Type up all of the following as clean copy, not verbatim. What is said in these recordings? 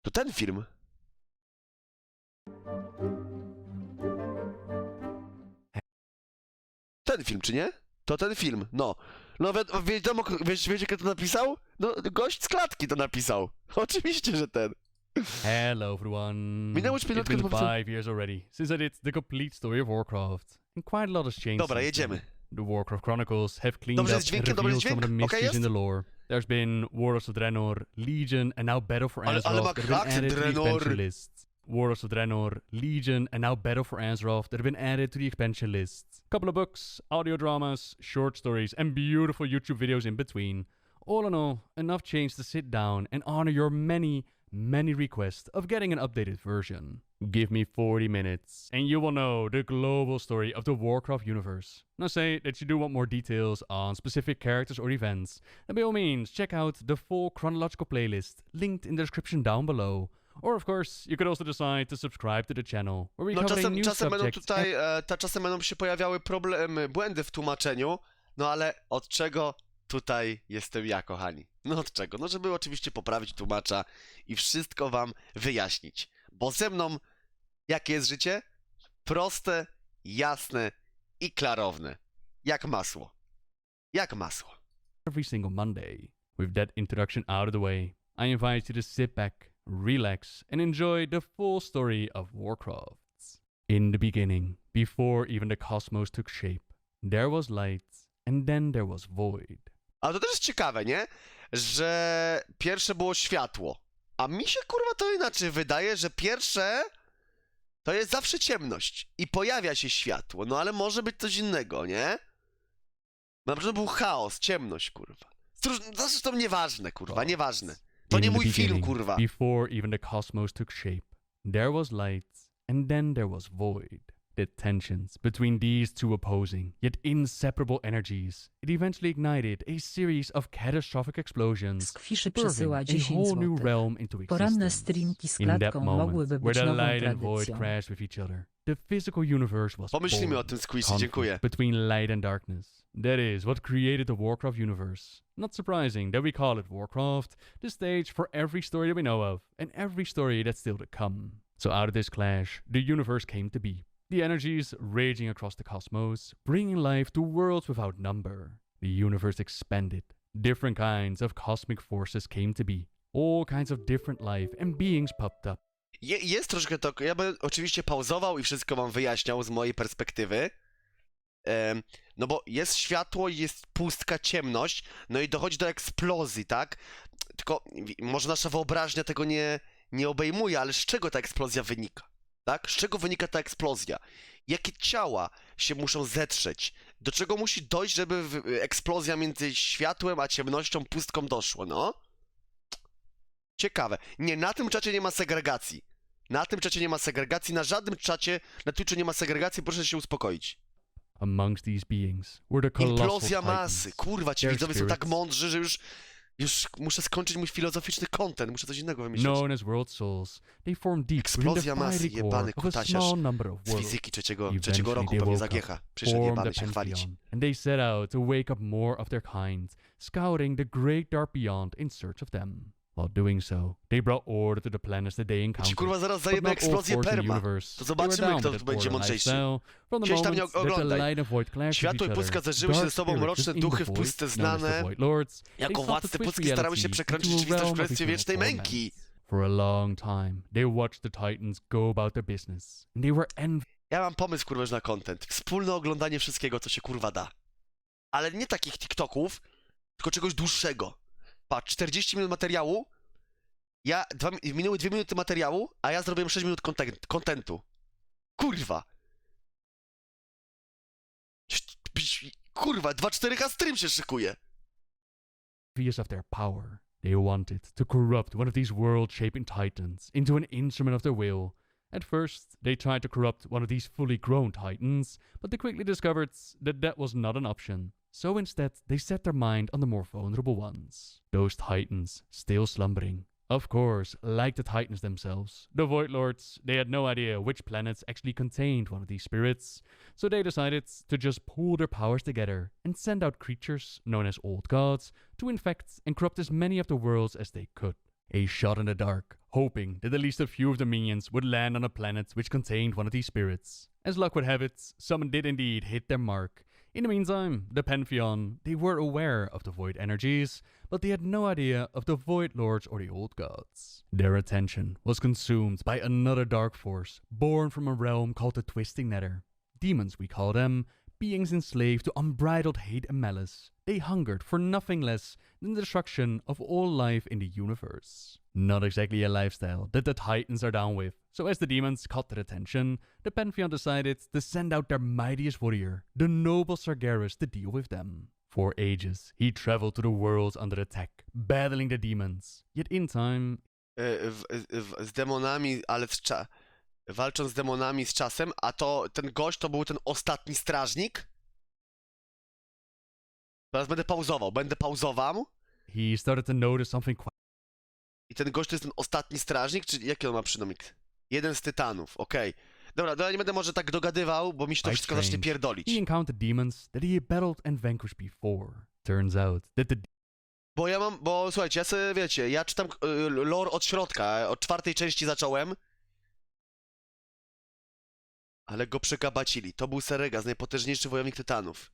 To ten film. Ten film, czy nie? To ten film, no. No wiadomo, wiecie kto to napisał? No, gość z klatki to napisał. Oczywiście, że ten. Hello everyone. Minęło już It's minutkę, been to po 5 years already since I did the complete story of Warcraft. And quite a lot has changed. Dobra, since then. jedziemy. The Warcraft Chronicles have cleaned Dobrze up z and dźwiękiem, dobry revealed some of the dźwięk? Okej mysteries in jest? the lore. There's been Warlords of Draenor, Legion, and now Battle for Ale Azeroth ma that have been akcent added to the Draenor. expansion lists. Warlords of Draenor, Legion, and now Battle for Azeroth that have been added to the expansion lists. Couple of books, audio dramas, short stories, and beautiful YouTube videos in between. All in all, enough change to sit down and honor your many requests of getting an updated version. Give me 40 minutes, and you will know the global story of the Warcraft universe. Now say that you do want more details on specific characters or events, then by all means check out the full chronological playlist linked in the description down below. Or of course, you could also decide to subscribe to the channel, where we No cover new czasem będą subjects. tutaj, czasem będą się pojawiały problemy, błędy w tłumaczeniu, no ale od czego tutaj jestem ja, kochani? No od czego? No żeby oczywiście poprawić tłumacza i wszystko wam wyjaśnić. Bo ze mną, jakie jest życie? Proste, jasne i klarowne. Jak masło. Jak masło. Every single Monday. With that introduction out of the way, I invite you to sit back, relax, and enjoy the full story of Warcraft. In the beginning, before even the cosmos took shape, there was light, and then there was void. Ale to też jest ciekawe, nie? Że pierwsze było światło. A mi się kurwa to inaczej wydaje, że pierwsze to jest zawsze ciemność i pojawia się światło. No ale może być coś innego, nie? Na przykład był chaos, ciemność, kurwa. Zresztą nieważne, kurwa, nieważne. To nie In the mój film, beginning, kurwa. Before even the cosmos took shape, there was light, and then there was void. The tensions between these two opposing, yet inseparable energies, it eventually ignited a series of catastrophic explosions, Skwiszy birthing przesyła a 10 whole new złotych. realm into Poranne existence. streamki z In that klatką moment, mogłyby where być the nową light and void tradycją. crashed with each other, the physical universe was Pomyślimy born. o tym, Squeezy, Conflict dziękuję. between light and darkness. That is what created the Warcraft universe. Not surprising that we call it Warcraft, the stage for every story that we know of, and every story that's still to come. So out of this clash, the universe came to be. The energies raging across the cosmos, bringing life to worlds without number. The universe expanded. Different kinds of cosmic forces came to be. All kinds of different life and beings popped up. Jest troszkę to... Ja bym oczywiście pauzował i wszystko wam wyjaśniał z mojej perspektywy. No bo jest światło, jest pustka, ciemność, no i dochodzi do eksplozji, tak? Tylko może nasza wyobraźnia tego nie obejmuje, ale z czego ta eksplozja wynika? Tak? Z czego wynika ta eksplozja? Jakie ciała się muszą zetrzeć? Do czego musi dojść, żeby eksplozja między światłem a ciemnością, pustką doszło, no? Ciekawe. Nie, na tym czacie nie ma segregacji. Na tym czacie nie ma segregacji, na żadnym czacie na Twitchu nie ma segregacji, proszę się uspokoić. Amongst these beings were the colossal Implozja masy. titans. Kurwa, ci Their widzowie są tak spirits. mądrzy, że już muszę skończyć mój filozoficzny content, muszę coś innego wymyślić. Known as world souls, they form deep within the Eksplozja masy, fiery core jebany of a kutasiarz small number of z worlds. fizyki trzeciego Eventually roku, they pewnie woke zagiecha. up, Przyszedł formed jebany a się chwalić. pantheon, and they set out to wake up more of their kind, scouting the great dark beyond in search of them. While doing so, they brought order to the planets that they Ci encountered. kurwa zaraz But zajebie not all eksplozję force in the perma. universe. To They were zobaczymy, down kto with tu that będzie border mądrzejszy. lifestyle. From the Gdzieś tam nie moment that the oglądaj. light and void clashed with Światło i each pustka other, zderzyły się ze dark sobą, spirits mroczne within the duchy w void, pustce known as the znane Void Lords, jako they sought władcy to twist pustki starały się reality przekręcić into a rzeczywistość w realm of królestwie eternal wiecznej torment. męki. For a long time, they watched the Titans go about their business, and they were envious. Ja mam pomysł, kurwa, na content. Wspólne oglądanie wszystkiego, co się kurwa da. Ale nie takich TikToków, tylko czegoś dłuższego. Patrz, 40 minut materiału, minęły 2 minuty materiału, a ja zrobiłem 6 minut kontentu. Kurwa. Kurwa, 2.4K stream się szykuje. Of their power. They wanted to corrupt one of these world-shaping titans into an instrument of their will. At first, they tried to corrupt one of these fully grown titans, but they quickly discovered that was not an option. So instead, they set their mind on the more vulnerable ones. Those titans still slumbering. Of course, like the titans themselves, the Void Lords, they had no idea which planets actually contained one of these spirits, so they decided to just pool their powers together and send out creatures known as Old Gods to infect and corrupt as many of the worlds as they could. a shot in the dark, hoping that at least a few of the minions would land on a planet which contained one of these spirits. As luck would have it, some did indeed hit their mark. In the meantime, the Pantheon, they were aware of the Void energies, but they had no idea of the Void Lords or the Old Gods. Their attention was consumed by another dark force, born from a realm called the Twisting Nether. Demons, we call them, beings enslaved to unbridled hate and malice. They hungered for nothing less than the destruction of all life in the universe. Not exactly a lifestyle that the Titans are down with, so as the demons caught their attention, the Pantheon decided to send out their mightiest warrior, the noble Sargeras, to deal with them. For ages, he traveled to the worlds under attack, battling the demons. Yet in time, Z demonami, ale walcząc z demonami z czasem, a to ten gość to był ten ostatni strażnik? Teraz będę pauzował. he started to notice something quite I ten gość to jest ten ostatni strażnik, czy jaki on ma przydomik? Jeden z tytanów, okej. Dobra, no ja nie będę może tak dogadywał, bo mi się to wszystko zacznie strange. pierdolić. He encountered demons that he had battled and vanquished before. Turns out that the Bo słuchajcie, ja sobie, wiecie, ja czytam lore od środka, od 4. części zacząłem. Ale go przekabacili. To był Seregas, najpotężniejszy wojownik tytanów.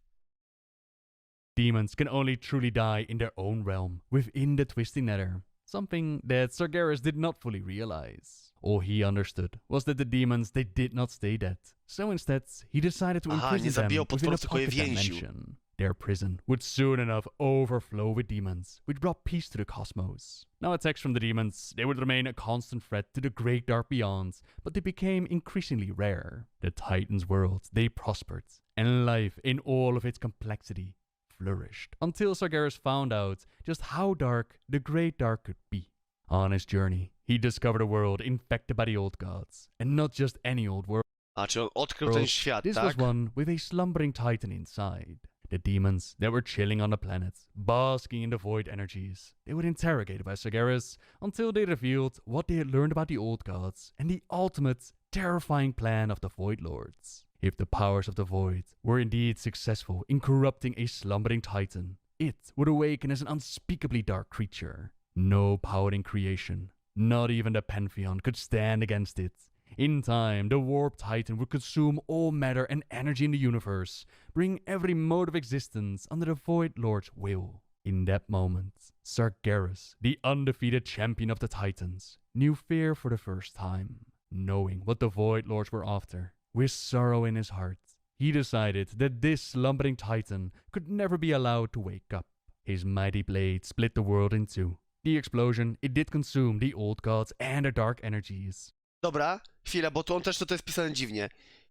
demons can only truly die in their own realm, within the Twisting Nether. Something that Sargeras did not fully realize. All he understood was that the demons, they did not stay dead. So instead, he decided to Aha, nie imprison them zabijał within a potworów, tylko je pocket więził. dimension. Their prison would soon enough overflow with demons, which brought peace to the cosmos. Now attacks from the demons, they would remain a constant threat to the great dark beyond, but they became increasingly rare. The Titans' world, they prospered, and life in all of its complexity flourished, until Sargeras found out just how dark the great dark could be. On his journey, he discovered a world infected by the old gods, and not just any old world. A, czy on odkrył ten świat, This tak? was one with a slumbering titan inside. The demons that were chilling on the planet, basking in the void energies. They were interrogated by Sargeras until they revealed what they had learned about the old gods and the ultimate, terrifying plan of the Void Lords. If the powers of the Void were indeed successful in corrupting a slumbering titan, it would awaken as an unspeakably dark creature. No power in creation, not even the Pantheon, could stand against it. In time, the warped titan would consume all matter and energy in the universe, bring every mode of existence under the Void Lord's will. In that moment, Sargeras, the undefeated champion of the Titans, knew fear for the first time. Knowing what the Void Lords were after, with sorrow in his heart, he decided that this slumbering titan could never be allowed to wake up. His mighty blade split the world in two. The explosion, it did consume the old gods and their dark energies. Dobra, chwila, bo tu on też to jest pisane dziwnie.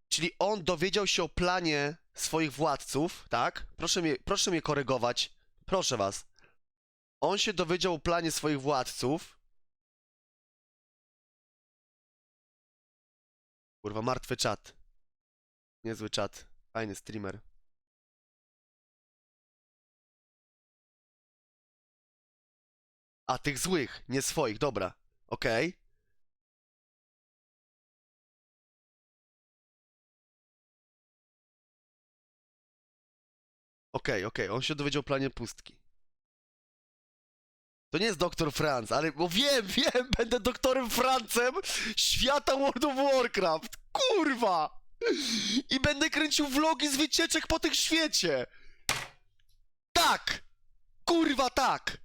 Czyli on dowiedział się o planie swoich władców, tak? Proszę mnie korygować. Proszę was. On się dowiedział o planie swoich władców. Kurwa, martwy czat. Niezły czat. Fajny streamer. A, tych złych, nie swoich, dobra. Okej. Okej, on się dowiedział o planie pustki. To nie jest doktor Franz, ale... Bo wiem, będę doktorem Francem świata World of Warcraft! Kurwa! I będę kręcił vlogi z wycieczek po tym świecie! Tak! Kurwa, tak!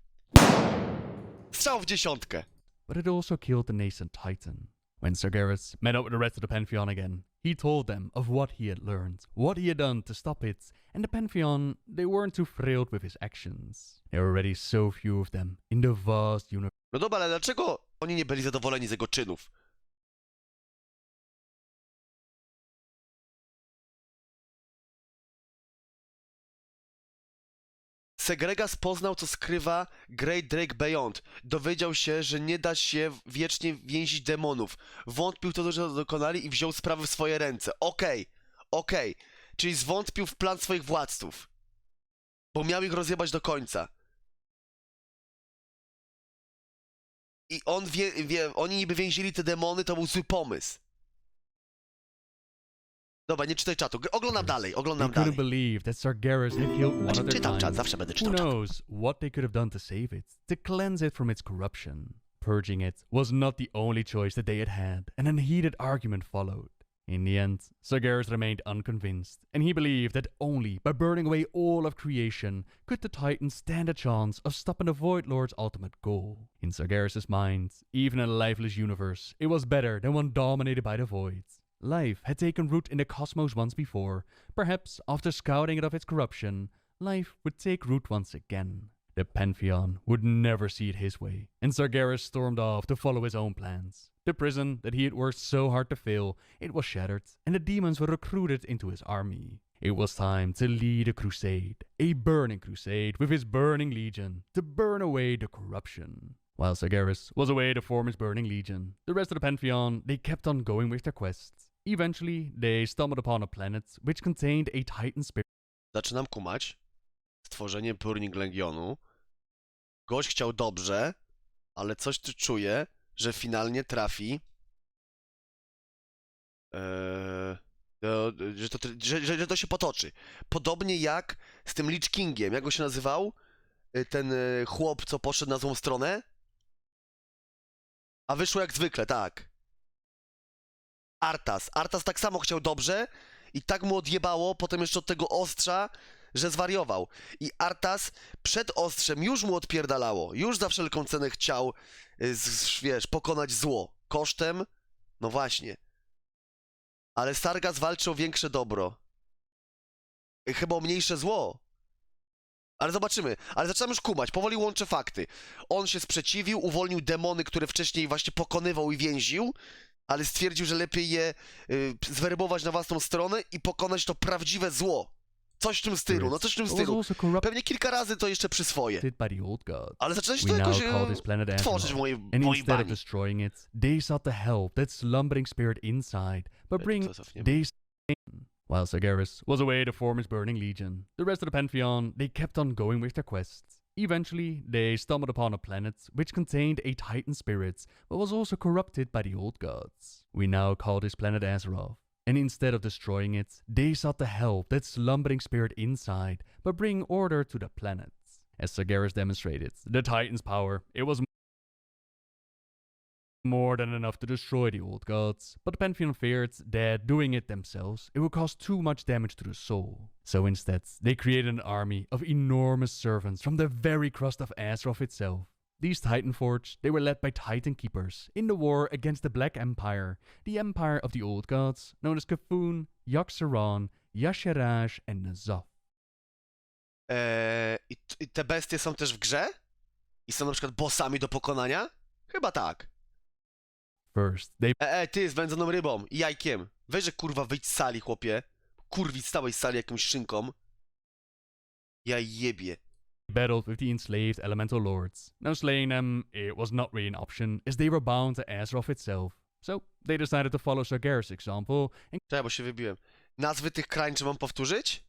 Strzał w 10. But it also killed the nascent titan. When Sargeras met up with the rest of the Pantheon again, he told them of what he had learned, what he had done to stop it, and the Pantheon, they weren't too thrilled with his actions. There were already so few of them in the vast universe. No dobra, ale dlaczego oni nie byli zadowoleni z jego czynów? Segregas poznał, co skrywa Great Drake Beyond. Dowiedział się, że nie da się wiecznie więzić demonów. Wątpił to, że dokonali i wziął sprawy w swoje ręce. Okej. Czyli zwątpił w plan swoich władców. Bo miał ich rozjebać do końca. I on oni niby więzili te demony, to był zły pomysł. Dobra, nie czytaj czatu. Oglądam dalej. They couldn't believe that Sargeras had killed one of their Czytam czat, kind. zawsze będę Who czytał czat. knows what they could have done to save it, to cleanse it from its corruption. purging it was not the only choice that they had, and an heated argument followed. In the end, Sargeras remained unconvinced, and he believed that only by burning away all of creation could the Titans stand a chance of stopping the Void Lord's ultimate goal. In Sargeras' mind, even in a lifeless universe, it was better than one dominated by the Void. Life had taken root in the cosmos once before. Perhaps, after scouting it of its corruption, life would take root once again. The Pantheon would never see it his way, and Sargeras stormed off to follow his own plans. The prison that he had worked so hard to fill, it was shattered, and the demons were recruited into his army. It was time to lead a crusade, a burning crusade with his burning legion, to burn away the corruption. While Sargeras was away to form his burning legion, the rest of the Pantheon, they kept on going with their quests. Eventually, they stumbled upon a planet which contained a Titan spirit. Zaczynam kumać. Stworzenie Burning Legionu. Gość chciał dobrze, ale coś tu czuję, że finalnie trafi. Że to się potoczy. Podobnie jak z tym Lich Kingiem. Jak go się nazywał? Ten chłop, co poszedł na złą stronę? A wyszło jak zwykle, tak. Arthas. Arthas tak samo chciał dobrze i tak mu odjebało potem jeszcze od tego ostrza, że zwariował. I Arthas przed ostrzem już mu odpierdalało. Już za wszelką cenę chciał, wiesz, pokonać zło. Kosztem? No właśnie. Ale Sargas walczy o większe dobro. Chyba o mniejsze zło. Ale zobaczymy. Ale zaczynam już kumać. Powoli łączę fakty. On się sprzeciwił, uwolnił demony, które wcześniej właśnie pokonywał i więził, ale stwierdził, że lepiej je zwerbować na własną stronę i pokonać to prawdziwe zło. Coś w tym stylu, no coś w tym stylu. Pewnie kilka razy to jeszcze przyswoję. Ale zaczyna się to jakoś tworzyć w mojej bani. Destroying it, they sought the help that slumbering spirit inside, but while Sargeras was away to form his burning legion, the rest of the Pantheon, they kept on going with their quests. Eventually, they stumbled upon a planet which contained a Titan spirit, but was also corrupted by the old gods. We now call this planet Azeroth. And instead of destroying it, they sought the help that slumbering spirit inside, but bring order to the planet. As Sargeras demonstrated, the Titan's power, it was more than enough to destroy the old gods, but the Pantheon feared that doing it themselves, it would cause too much damage to the soul. So instead, they created an army of enormous servants from the very crust of Azeroth itself. These Titanforged, they were led by Titan Keepers in the war against the Black Empire, the empire of the old gods, known as Kafun, Yogg-Saron, Y'Shaarj, and N'Zoth. I te bestie są też w grze? I są na przykład bossami do pokonania? Chyba tak. First, they ty z wędzoną rybą i jajkiem. Weź, że kurwa wyjdź z sali, chłopie. Kurwić z całej sali jakąś szynką. Ja jebie. battled with the enslaved elemental lords. Now slaying them, it was not really an option, as they were bound to Azeroth itself. So, they decided to follow Sargeras' example and Czekaj, bo się wybiłem. Nazwy tych krań czy mam powtórzyć?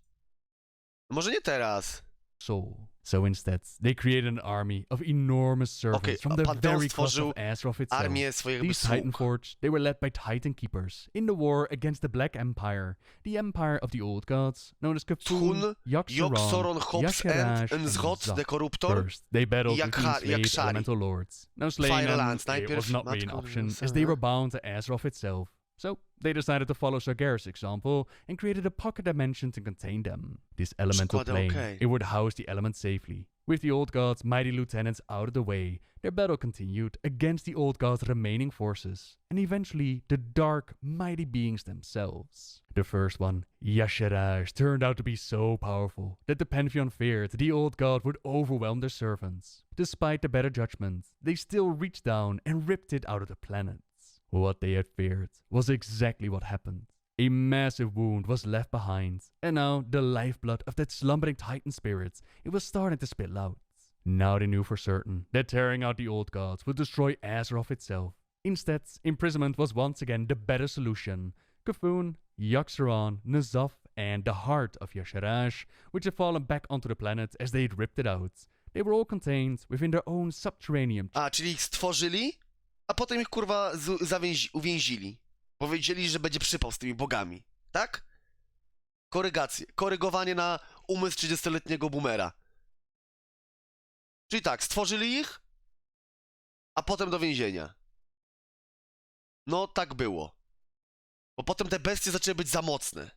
Może nie teraz. soul. So instead, they created an army of enormous servants from the Pantheon very crust stworzył of Azeroth itself. Armię swoich jakby These sług. Titanforged, they were led by Titan Keepers in the war against the Black Empire, the empire of the old gods, known as Kafun, Tchun, Yogg-Saron, Yogg-Saron, Hobbs Y'Shaarj, and N'Zoth, the Corruptor. First, they battled with the enslaved Y'Shaarj. elemental lords. Now slaying them, Firelands, it najpierw was not really an matką option, Zeus'a. as they were bound to Azeroth itself. So, they decided to follow Sargeras' example and created a pocket dimension to contain them. This elemental Składa, plane, okej. it would house the elements safely. With the old gods' mighty lieutenants out of the way, their battle continued against the old gods' remaining forces, and eventually the dark, mighty beings themselves. The first one, Y'Shaarj, turned out to be so powerful that the Pantheon feared the old god would overwhelm their servants. Despite the better judgment, they still reached down and ripped it out of the planet. What they had feared was exactly what happened. A massive wound was left behind, and now the lifeblood of that slumbering Titan spirit, it was starting to spill out. Now they knew for certain that tearing out the old gods would destroy Azeroth itself. Instead, imprisonment was once again the better solution. Kafun, Yogg-Saron, N'Zoth, and the heart of Y'Shaarj, which had fallen back onto the planet as they had ripped it out, they were all contained within their own subterranean. Czyli ich stworzyli, a potem ich kurwa uwięzili. Powiedzieli, że będzie przypał z tymi bogami. Tak? Korygowanie na umysł 30-letniego boomera. Czyli tak, stworzyli ich, a potem do więzienia. No, tak było. Bo potem te bestie zaczęły być za mocne.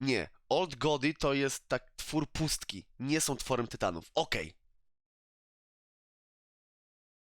Nie. Old Gody to jest tak twór pustki. Nie są tworem tytanów. Okej.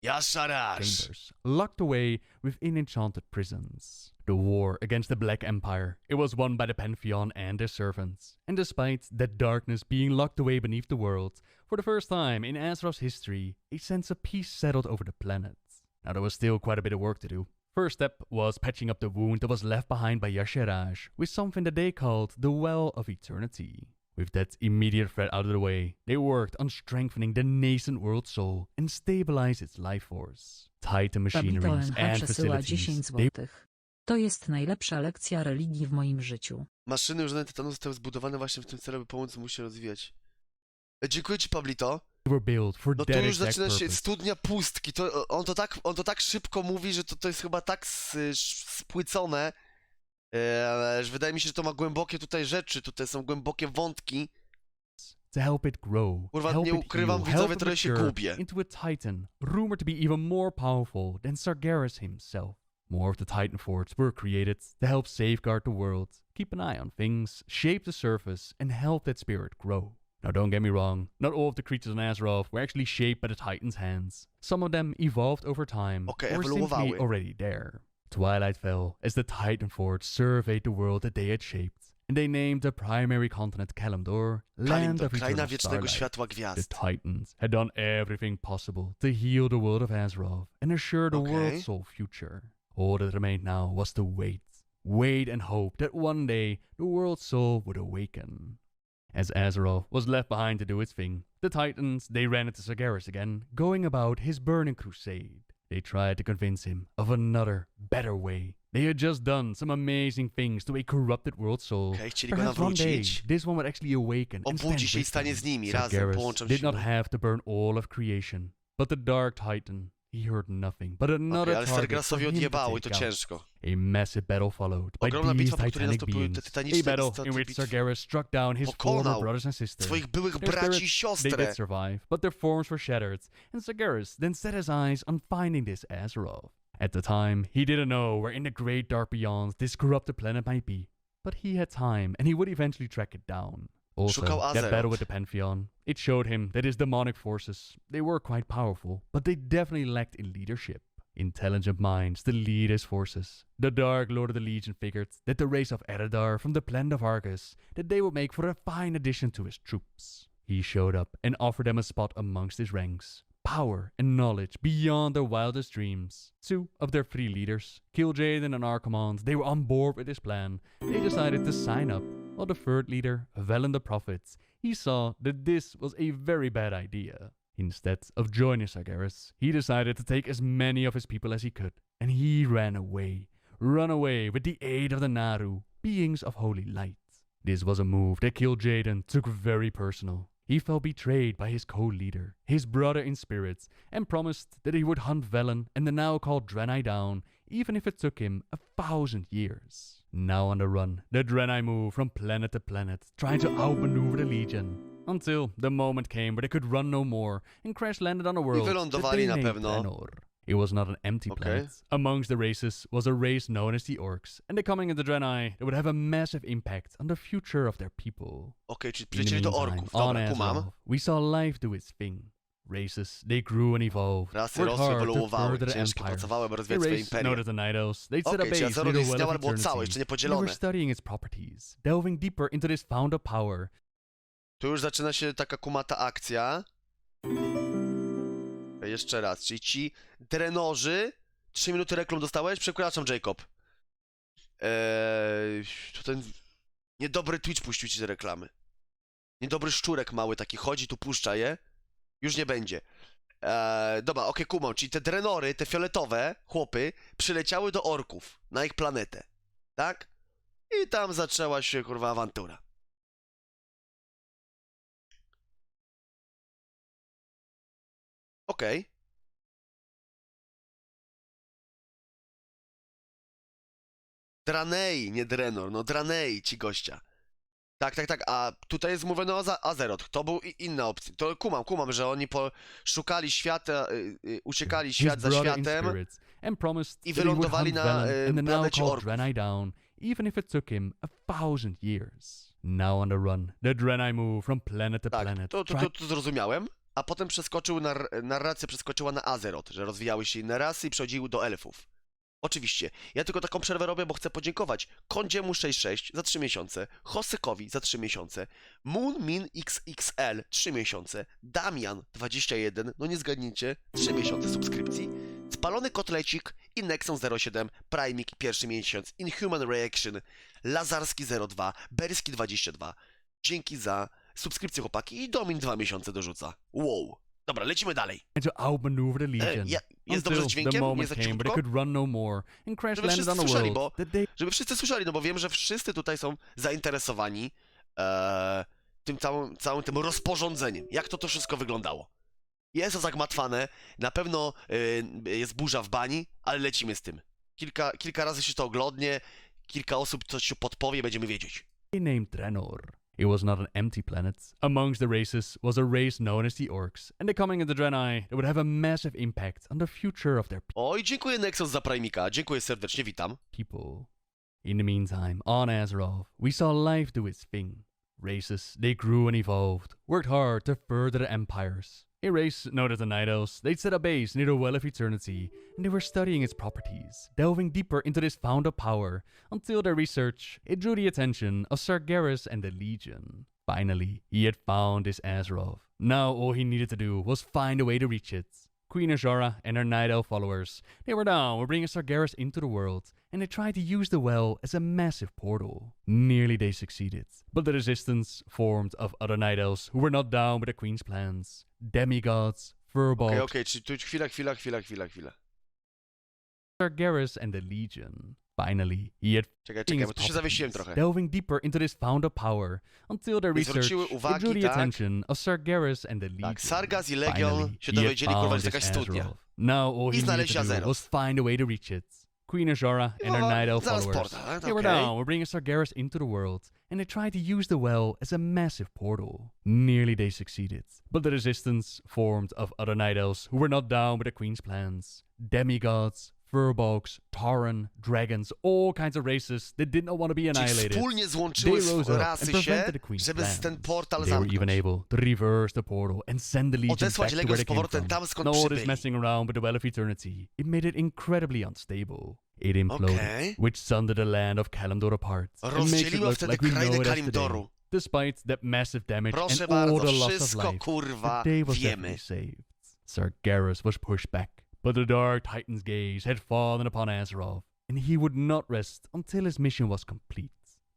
Yasharash. chambers, locked away within enchanted prisons. The war against the Black Empire, it was won by the Pantheon and their servants. And despite that darkness being locked away beneath the world, for the first time in Azeroth's history, a sense of peace settled over the planet. Now there was still quite a bit of work to do. First step was patching up the wound that was left behind by Yasharash with something that they called the Well of Eternity. With that immediate threat out of the way, they worked on strengthening the nascent world soul and stabilize its life force. Titan machineries ONH and przesyła facilities. 10 They złotych. To jest najlepsza lekcja religii w moim życiu. Maszyny używane tytanu zostały zbudowane właśnie w tym celu, by pomóc mu się rozwijać. Dziękuję ci, Pablito. were built for No that tu już exact zaczyna się purpose. studnia pustki. On to tak szybko mówi, że to jest chyba tak spłycone, że wydaje mi się, że to ma głębokie tutaj rzeczy, tutaj są głębokie wątki. To help it grow, Kurwa, help nie it ukrywam, heal, widzowie, help it trochę się mature gubię. into a titan, rumored to be even more powerful than Sargeras himself. More of the Titan forts were created to help safeguard the world, keep an eye on things, shape the surface, and help that spirit grow. Now don't get me wrong, not all of the creatures in Azeroth were actually shaped by the Titan's hands. Some of them evolved over time, Okej, or were simply ewoluowały. already there. Twilight fell as the Titan forts surveyed the world that they had shaped, and they named the primary continent Kalimdor, Land Kalimdor, of kraina Eternal wiecznego Starlight. światła The gwiazd. Titans had done everything possible to heal the world of Azeroth and assure the Okay. world's sole future. All that remained now was to wait. Wait and hope that one day the world's soul would awaken. As Azeroth was left behind to do its thing, the Titans, they ran into Sargeras again, going about his burning crusade. They tried to convince him of another, better way. They had just done some amazing things to a corrupted world soul. Okej, chcieli go Perhaps one day, nawrócić. this one would actually awaken and stand Obudzi się i with stanie them. z nimi, razem, Sargeras połączą did się. not have to burn all of creation, but the Dark Titan, he heard nothing but another Okej, ale target for Sargerasowi him to odjebało i to take out. ciężko. A massive battle followed by Ogromna these bitwa, po której titanic nastąpiły te beings. tytaniczne A battle istoty in which bitw. Sargeras struck down his former Pokonał brothers and sisters. Swoich byłych Their braci i spirits, they siostrę. did survive, but their forms were shattered, and Sargeras then set his eyes on finding this Azeroth. At the time, he didn't know where in the great dark beyond this corrupted planet might be, but he had time, and he would eventually track it down. Also, Szukał that battle Azeroth. with the Pantheon, it showed him that his demonic forces, they were quite powerful, but they definitely lacked in leadership. Intelligent minds to lead his forces. The Dark Lord of the Legion figured that the race of Eredar from the planet of Argus, that they would make for a fine addition to his troops. He showed up and offered them a spot amongst his ranks. Power and knowledge beyond their wildest dreams. Two of their three leaders, Kil'jaeden and Archimonde, they were on board with his plan. They decided to sign up, while the third leader, Velen the Prophet, he saw that this was a very bad idea. Instead of joining Sargeras, he decided to take as many of his people as he could, and he ran away. Run away with the aid of the Naru, beings of holy light. This was a move that Kil'jaeden took very personal. He felt betrayed by his co-leader, his brother in spirit, and promised that he would hunt Velen and the now called Draenei down, even if it took him 1,000 years. Now on the run, the Draenei moved from planet to planet, trying to outmaneuver the Legion, until the moment came where they could run no more and crash landed on a world that wylądowali they na named pewno. Draenor. It was not an empty Okay. planet. Amongst the races was a race known as the Orcs, and the coming of the Draenei that would have a massive impact on the future of their people. Okej, czyli In the przylecieli do meantime, orków. on Dobra, kumam. Azeroth, we saw life do its thing. Races, they grew and evolved. Rasy worked rosły, hard to ewoluowały, further their ciężko empires. pracowały, aby The rozwijać swoje race, imperia. known as the Night Elves, they'd set a Okej, czyli base near Azeroth the nie Well istniał, of ale było całe, Eternity. jeszcze nie They were podzielone. studying its properties, delving deeper into this fount of power. Tu już zaczyna się taka kumata akcja. Jeszcze raz, czyli ci drenorzy. 3 minuty reklam dostałeś? Przepraszam, Jacob. To ten niedobry Twitch puścił ci te reklamy. Niedobry szczurek mały taki chodzi, tu puszcza je. Już nie będzie. Dobra, okej, kumam, czyli te drenory, te fioletowe chłopy przyleciały do orków na ich planetę. Tak? I tam zaczęła się, kurwa, awantura. Okej. Draenei, nie Drenor, no Draenei ci gościa. Tak, a tutaj jest mówione o Azeroth. To był inna opcja. To kumam, że oni szukali świata, uciekali his świat za brother in światem spirits and promised i that he would wylądowali hunt na Velen and the now planecie called orków. Draenei down, even if it took him 1,000 years. Now on the run, the Draenei move from planet to Tak, planet. to zrozumiałem. A potem narracja przeskoczyła na Azeroth, że rozwijały się inne rasy i przechodziły do elfów. Oczywiście. Ja tylko taką przerwę robię, bo chcę podziękować Kondziemu66 za 3 miesiące, Hosykowi za 3 miesiące, Moonmin XXL 3 miesiące, Damian 21, no nie zgadnijcie, 3 miesiące subskrypcji, Spalony Kotlecik i Nexon07, Primik pierwszy miesiąc, Inhuman Reaction, Lazarski 02, Berski 22. Dzięki za subskrypcję, chłopaki, i Domin 2 miesiące dorzuca. Wow. Dobra, lecimy dalej. And to outmaneuver the Legion. Jest dobrze z Until the dźwiękiem? moment Jest za came, but cichutko? they could run no more and crash Żeby landed wszyscy on a słyszeli, world bo that they żeby wszyscy słyszeli, no bo wiem, że wszyscy tutaj są zainteresowani tym całym tym rozporządzeniem. Jak to wszystko wyglądało. Jest to zagmatwane, na pewno jest burza w bani, ale lecimy z tym. Kilka razy się to oglądnie, kilka osób coś się podpowie, będziemy wiedzieć. named Draenor. It was not an empty planet. Amongst the races was a race known as the Orcs, and the coming of the Draenei that would have a massive impact on the future of their Oj, dziękuję Nexus za Primika, dziękuję serdecznie, witam. people. In the meantime, on Azeroth, we saw life do its thing. Races, they grew and evolved, worked hard to further the empires. A race known as the Night Elves, they'd set a base near the Well of Eternity, and they were studying its properties, delving deeper into this fount of power, until their research, it drew the attention of Sargeras and the Legion. Finally, he had found his Azeroth. Now all he needed to do was find a way to reach it. Queen Azora and her Night Elf followers, they were down with bringing Sargeras into the world, and they tried to use the well as a massive portal. Nearly they succeeded, but the resistance formed of other Night Elves who were not down with the Queen's plans. Demigods, Furbolgs, Okej, czyli tu chwila. Sargeras and the Legion. Finally, he had Czekaj, bo tu się zawiesiłem trochę. delving deeper into this fount of power until their I research zwróciły it uwagi, drew the tak? attention of Sargeras and the Legion. Tak, Sargas i Legion Finally, się he had dowiedzieli, kurwa, że found jest jakaś his studnia. Azeroth. Now all I he needed znaleźli to do Azeroth. was find a way to reach it. Queen Azora and her Night Elf zaraz followers, portal, they were down with bringing Sargeras into the world, and they tried to use the well as a massive portal. Nearly they succeeded, but the resistance formed of other Night Elves who were not down with the Queen's plans. Demigods, Furbolgs, Tauren, dragons, all kinds of races that did not want to be Czyli annihilated. wspólnie They złączyły rose up and rasy się, prevented the Queen's żeby plans. ten portal They were even zamknąć. able to reverse the portal and send the Legion Odesłać back to Legion where z they came powrotem from. tam, skąd Now all this przybyli. messing around with the Well of Eternity, it made it incredibly unstable. It imploded, Okej. which sundered the land of Kalimdor apart and makes it Rozdzieliła look wtedy like we know krainę it as today. Kalimdoru. Despite that massive damage Proszę and all bardzo, the loss of wszystko life, kurwa the day was wiemy. definitely saved. Sargeras was pushed back, but the Dark Titan's gaze had fallen upon Azeroth, and he would not rest until his mission was complete.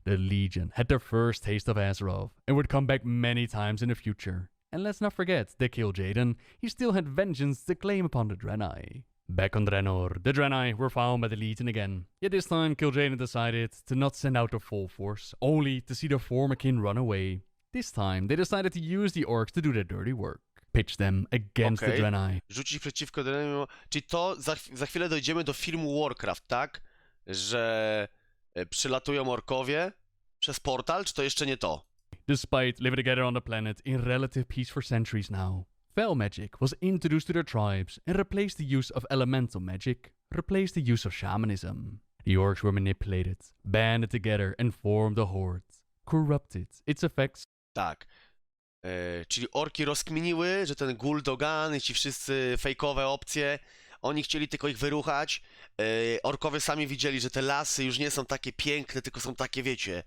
The Legion had their first taste of Azeroth and would come back many times in the future. And let's not forget that Kil'jaeden, he still had vengeance to claim upon the Draenei. Back on Draenor, the Draenei were found by the Legion again. Yet this time, Kil'jaeden decided to not send out their full force, only to see their former kin run away. This time, they decided to use the orcs to do their dirty work. Pitch them against the Okej. Draenei. Rzucić przeciwko Draenei. Czyli to za chwilę dojdziemy do filmu Warcraft, tak? Że przylatują orkowie przez portal, czy to jeszcze nie to? Despite living together on the planet in relative peace for centuries now, Fel magic was introduced to their tribes and replaced the use of elemental magic, replaced the use of shamanism. The orcs were manipulated, banded together and formed a horde, corrupted its effects. Tak. Czyli orki rozkminiły, że ten Gul'dan i ci wszyscy fejkowe opcje, oni chcieli tylko ich wyruchać. Orkowie sami widzieli, że te lasy już nie są takie piękne, tylko są takie, wiecie,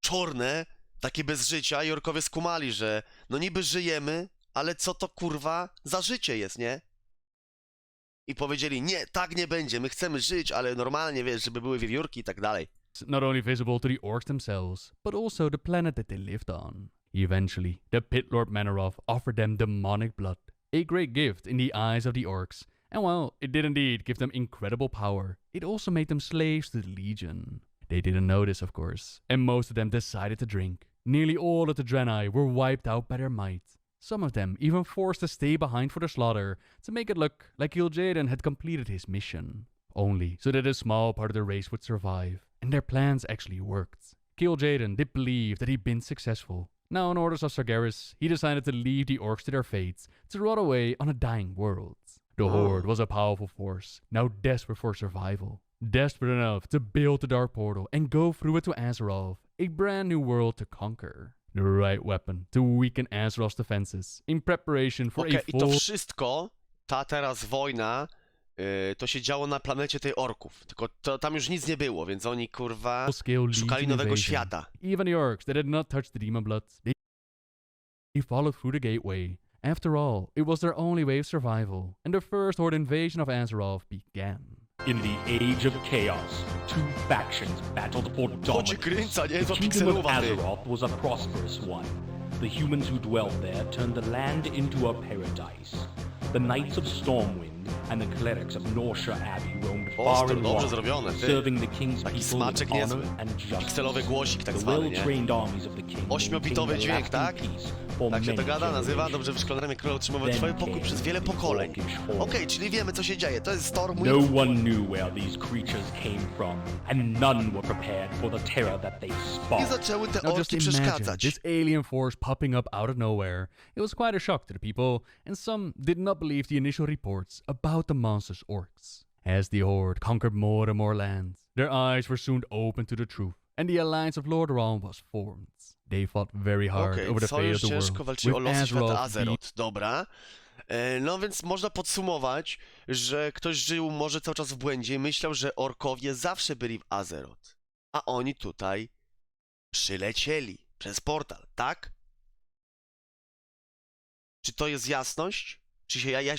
czarne, takie bez życia i orkowie skumali, że no niby żyjemy, ale co to kurwa za życie jest, nie? I powiedzieli, nie, tak nie będzie, my chcemy żyć, ale normalnie, wiesz, żeby były wiewiórki i tak dalej. Not only visible to the orcs themselves, but also the planet that they lived on. Eventually, the Pit Lord Manoroth offered them demonic blood, a great gift in the eyes of the orcs. And while it did indeed give them incredible power, it also made them slaves to the Legion. They didn't know this, of course, and most of them decided to drink. Nearly all of the Draenei were wiped out by their might. Some of them even forced to stay behind for the slaughter to make it look like Kil'jaeden had completed his mission. Only so that a small part of the race would survive, and their plans actually worked. Kil'jaeden did believe that he'd been successful. Now, on orders of Sargeras, he decided to leave the orcs to their fates to rot away on a dying world. The Horde was a powerful force, now desperate for survival. Desperate enough to build the Dark Portal and go through it to Azeroth, a brand new world to conquer. The right weapon to weaken Azeroth's defenses in preparation for Okej, a i to full wszystko, ta teraz wojna, to się działo na planecie tej orków. Tylko tam już nic nie było, więc oni, kurwa, scale szukali legion nowego invasion. świata. Even the orcs that had not touched the demon blood, they followed through the gateway. After all, it was their only way of survival, and the first Horde invasion of Azeroth began. In the Age of Chaos, two factions battled for dominance. kręca, nie? The To kingdom of pikselowa, ty. Azeroth was a prosperous one. The humans who dwelled there turned the land into a paradise. The Knights of Stormwind and the clerics of Norsha Abbey roamed far and dobrze wide, zrobione, ty. serving the king's Taki people smaczek with honor niezły. and justice. Pikselowy głosik tak The zwany, nie? well-trained armies of the king Ośmiobitowy maintained dźwięk, tak? lasting peace for Tak się to many gada, nazywa, generations. dobrze wyszkolony król otrzymywał Then trwały pokój came przez wiele the pokoleń. orcish horde. Okej, czyli wiemy co się dzieje, to jest Stormwind. No one knew where these creatures came from, and none were prepared for the terror that they I sparked. zaczęły te Now just orki imagine przeszkadzać. this alien force popping up out of nowhere. It was quite a shock to the people, and some did not believe the initial reports about the monstrous orcs. As the Horde conquered more and more lands, their eyes were soon opened to the truth, and the alliance of Lordaeron was formed. They fought very hard Okej, over the fate of sojusz the ciężko world, walczyli o with losy świata Azeroth Azeroth. Dobra. No więc można podsumować, że ktoś żył może cały czas w błędzie i myślał, że orkowie zawsze byli w Azeroth. A oni tutaj przylecieli przez portal, tak? Czy to jest jasność?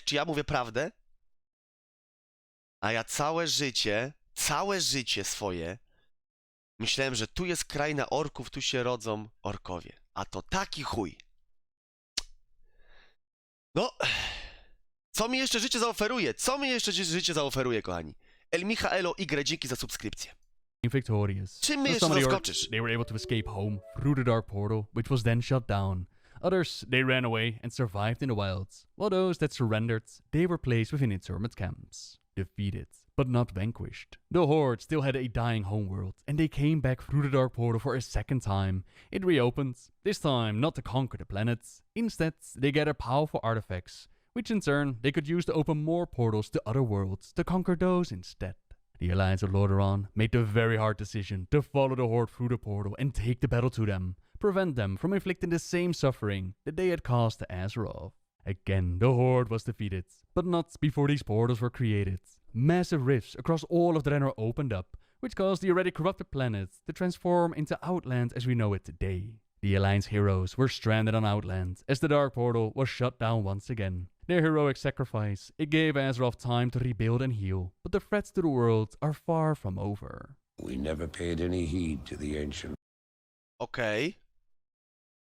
Czy ja mówię prawdę? A ja całe życie swoje myślałem, że tu jest kraina orków, tu się rodzą orkowie. A to taki chuj. No, co mi jeszcze życie zaoferuje? Co mi jeszcze życie zaoferuje, kochani? El Michaelo Y, dzięki za subskrypcję. victorious. Czym mnie For jeszcze some of the zaskoczysz? orcs, they were able to escape home through the Dark Portal, which was then shut down. Others, they ran away and survived in the wilds, while those that surrendered, they were placed within internment camps. Defeated, but not vanquished. The Horde still had a dying homeworld, and they came back through the Dark Portal for a second time. It reopened, this time not to conquer the planets. Instead, they gathered powerful artifacts, which in turn they could use to open more portals to other worlds to conquer those instead. The Alliance of Lordaeron made the very hard decision to follow the Horde through the portal and take the battle to them, prevent them from inflicting the same suffering that they had caused to Azeroth. Again, the Horde was defeated, but not before these portals were created. Massive rifts across all of Draenor opened up, which caused the already corrupted planet to transform into Outland as we know it today. The Alliance heroes were stranded on Outland as the Dark Portal was shut down once again. Their heroic sacrifice, it gave Azeroth time to rebuild and heal, but the threats to the world are far from over. We never paid any heed to the ancient. Okej.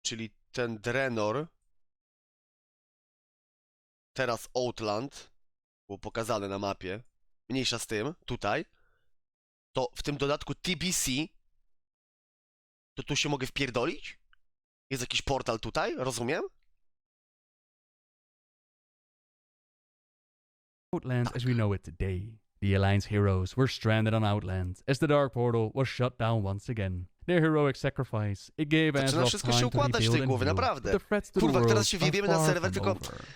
Czyli ten Draenor, teraz Outland, było pokazane na mapie, mniejsza z tym, tutaj, to w tym dodatku TBC, to tu się mogę wpierdolić? Jest jakiś portal tutaj, rozumiem? Outland as we know it today. The Alliance heroes were stranded on Outland as the Dark Portal was shut down once again. Their heroic sacrifice, it gave Zaczyna Azeroth wszystko się time to układać w rebuild tej and głowie, heal, naprawdę. but the threats to the Kurwa, jak teraz world się are wjebiemy na far serwer, from tylko over.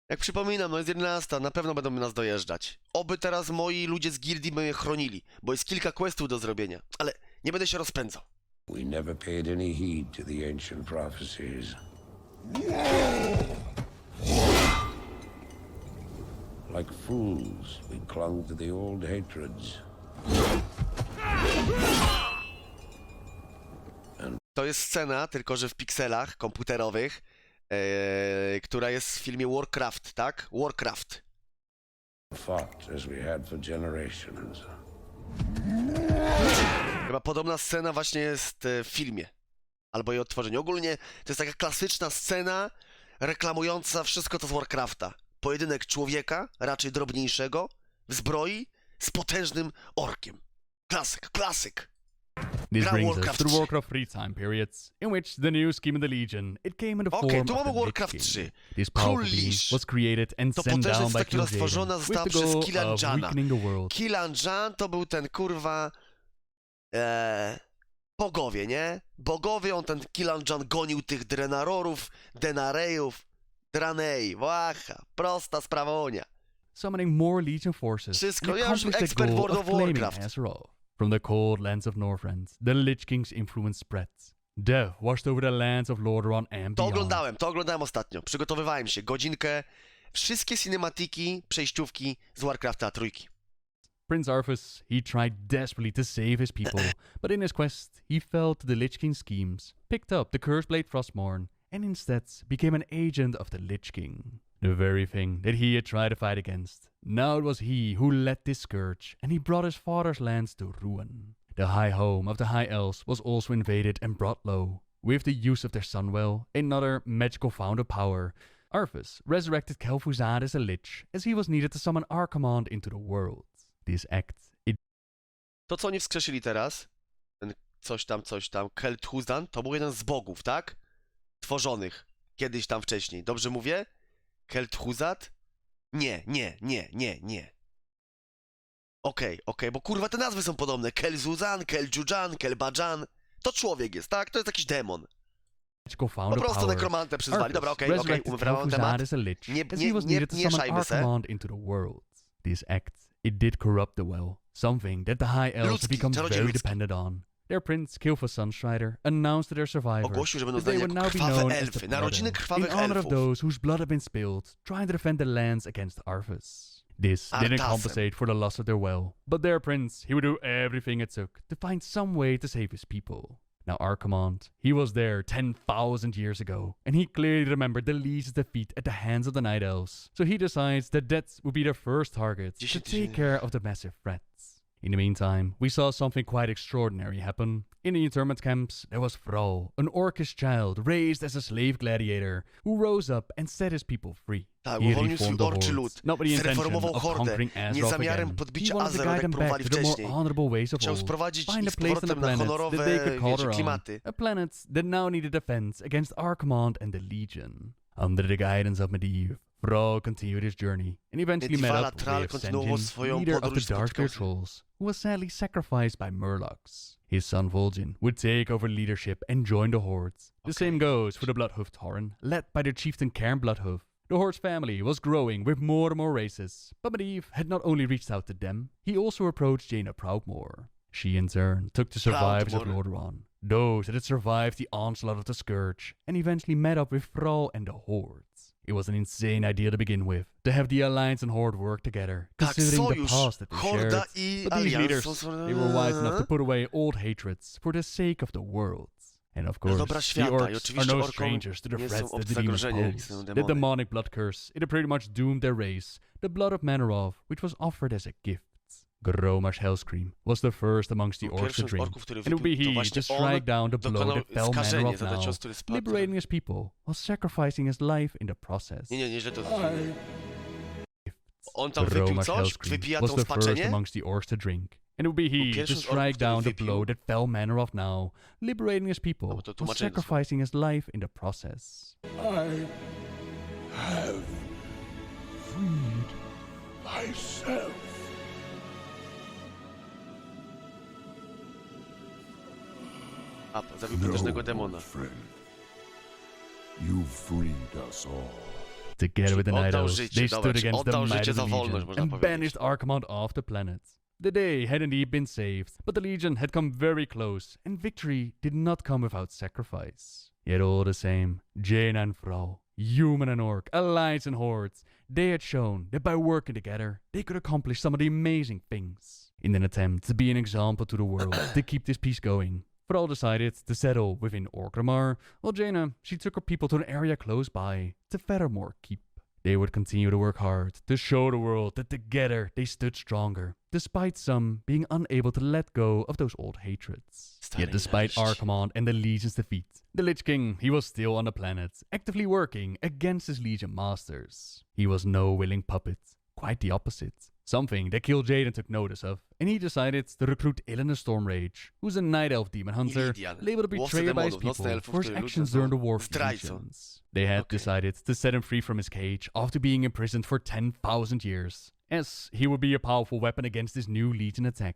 jak przypominam, no jest 11, na pewno będą nas dojeżdżać. Oby teraz moi ludzie z gildii mnie chronili, bo jest kilka questów do zrobienia, ale nie będę się rozpędzał. We never paid any heed to the ancient prophecies. Like fools, we clung to the old hatreds. To jest scena, tylko że w pikselach komputerowych, która jest w filmie Warcraft, tak? Warcraft. Fought as we had for generations. Chyba podobna scena właśnie jest w filmie. Albo jej odtworzeniu. Ogólnie to jest taka klasyczna scena reklamująca wszystko to z Warcrafta. Pojedynek człowieka, raczej drobniejszego, w zbroi, z potężnym orkiem. Klasyk, klasyk. This Gra brings us Warcraft to the 3. Warcraft 3 time periods, in which the new scheme of the Legion, it came in the Okej, form tu of mamy the Warcraft Lich 3. King. This Król powerful being Lisz. was created and To sent down potężna by która Kil'jaeden stworzona with została the przez goal of Kil'jaedana. weakening the world. Kil'jaeden to był ten kurwa... Bogowie, nie? Bogowie, on ten Kilanjan gonił tych Drenarorów, Denarejów, Dranej, Wacha, prosta sprawonia. summoning more Legion forces, Wszystko, and ja już accomplished their ekspert goal World of of claiming Warcraft. Azeroth. From the cold lands of Northrend, the Lich King's influence spreads. Death washed over the lands of Lordaeron and To beyond. oglądałem ostatnio. Przygotowywałem się, godzinkę, wszystkie cinematiki, przejściówki z Warcrafta trójki. Prince Arthas, he tried desperately to save his people, but in his quest, he fell to the Lich King's schemes, picked up the Curseblade Frostmourne, and instead became an agent of the Lich King. The very thing that he had tried to fight against. Now it was he who led this scourge, and he brought his father's lands to ruin. The high home of the High Elves was also invaded and brought low. With the use of their Sunwell, another magical fount of power, Arthas resurrected Kel'Thuzad as a Lich, as he was needed to summon Archimonde into the world. This act, To, co oni wskrzesili teraz, ten coś tam, Kel'Thuzad, to był jeden z bogów, tak? Tworzonych kiedyś tam wcześniej. Dobrze mówię? Kel'Thuzad? Nie. Okej, bo kurwa te nazwy są podobne. Kel'Thuzad, Kel'Jujan, Kel'Bajan. To człowiek jest, tak? To jest jakiś demon. magical fount Po of prostu power. nekromantę przyzwali. Dobra, okej, resurrected umywałem Kel'Thuzad temat. as a Lich, Nie- as nie- he was nie- needed to nie summon szajmy se. Archimonde into the world. This act, it did corrupt the well, something that the High Elves Ludzki, had become czarodziej very ludzki. dependent on. Their prince, Kilfa Sunstrider, announced to their survivors Ogłosił, że będą that they znani would jako now be known krwawe as the elfy. Narodziny Blood Elves, krwawych in honor of elfów. those whose blood had been spilled, trying to defend their lands against Arthas. This didn't Arthasem. compensate for the loss of their well, but their prince, he would do everything it took to find some way to save his people. Now Archimonde, he was there 10,000 years ago, and he clearly remembered the Legion's defeat at the hands of the Night Elves. So he decides that would be their first target to 10 take care of the massive threats. In the meantime, we saw something quite extraordinary happen. In the internment camps, there was Thrall, an orcish child raised as a slave gladiator, who rose up and set his people free. Tak, He uwolnił swój reformed the orczy hordes, lud. not with the intention Zreformował of hordę. conquering Nie Azeroth zamiarem again. He podbicia wanted to Azeroth, guide jak them back próbowali to the more wcześniej. honorable ways of Chciał old. sprowadzić Find ich a z place on the powrotem na planet honorowe, that they could call wiecie, their own. klimaty. A planet that now needed defense against Archimonde and the Legion. Under the guidance of Medivh, Thrall continued his journey and eventually met Medivhala up Thrall with kontynuował Sen'jin, swoją leader of podróż the Darkbeard spotykał się. Trolls, who was sadly sacrificed by Murlocs. His son Vol'jin would take over leadership and join the Hordes. The same goes for the Bloodhoof Tauren, led by their chieftain Cairn Bloodhoof. The Horde's family was growing with more and more races, but Medivh had not only reached out to them, he also approached Jaina Proudmoore. She in turn took the survivors of Proudmoore. Lordaeron, those that had survived the onslaught of the Scourge, and eventually met up with Thrall and the Hordes. It was an insane idea to begin with, to have the Alliance and Horde work together, Tak, considering the sojusz, past that they shared. horda i But these alians leaders, są... they were wise enough to put away old hatreds for the sake of the world. And of course, dobra the świata i orcs are oczywiście no orkom strangers to the nie są threats that obce the demons zagrożenia, jak pose. są The demony. demonic blood curse, it had pretty much doomed their race. The blood of Manoroth, which was offered as a gift. Gromar's Hellscream was the first amongst the Był orcs to pierwszym z drink. orków, który And it would be wypił, to he właśnie to on strike down the blow dokonał that fell skażenie Manoroth za ten now, cios, który spadł. liberating his people while sacrificing his life in the process. Nie, źle to... On tam wypił Gromar's coś, Hellscream wypija was to the first spaczenie. amongst the orcs to drink. And it would be Był he to pierwszym z orków, strike który down the wypił. blow that fell Manoroth now, liberating his people bo to while tłumaczenie dosłownie. sacrificing his life in the process. I have freed myself. A, zabił potężnego demona. friend. You freed us all. Together with the Night Oddał Elves, życie, they dobra, stood czyli against the oddał might życie of za the wolność, Legion można and powiedzieć. banished Archimonde off the planet. The day had indeed been saved, but the Legion had come very close, and victory did not come without sacrifice. Yet all the same, Jaina and Thrall, human and orc, alliance and hordes, they had shown that by working together, they could accomplish some of the amazing things. In an attempt to be an example to the world to keep this peace going, Thrall decided to settle within Orgrimmar, while Jaina, she took her people to an area close by, to Feathermore Keep. They would continue to work hard to show the world that together they stood stronger, despite some being unable to let go of those old hatreds. Stare Yet despite nienawiść. Archimonde and the Legion's defeat, the Lich King, he was still on the planet, actively working against his Legion masters. He was no willing puppet, quite the opposite. Something that Kil'jaeden took notice of, and he decided to recruit Illidan the Stormrage, who's a Night Elf demon hunter, Illidan, labeled a łowca betrayer by his demonów, nocny people elfów, for his który actions ludzi during the nazywał War of zdrajcą. Legions. They had Okay. decided to set him free from his cage after being imprisoned for 10,000 years, as he would be a powerful weapon against this new Legion attack.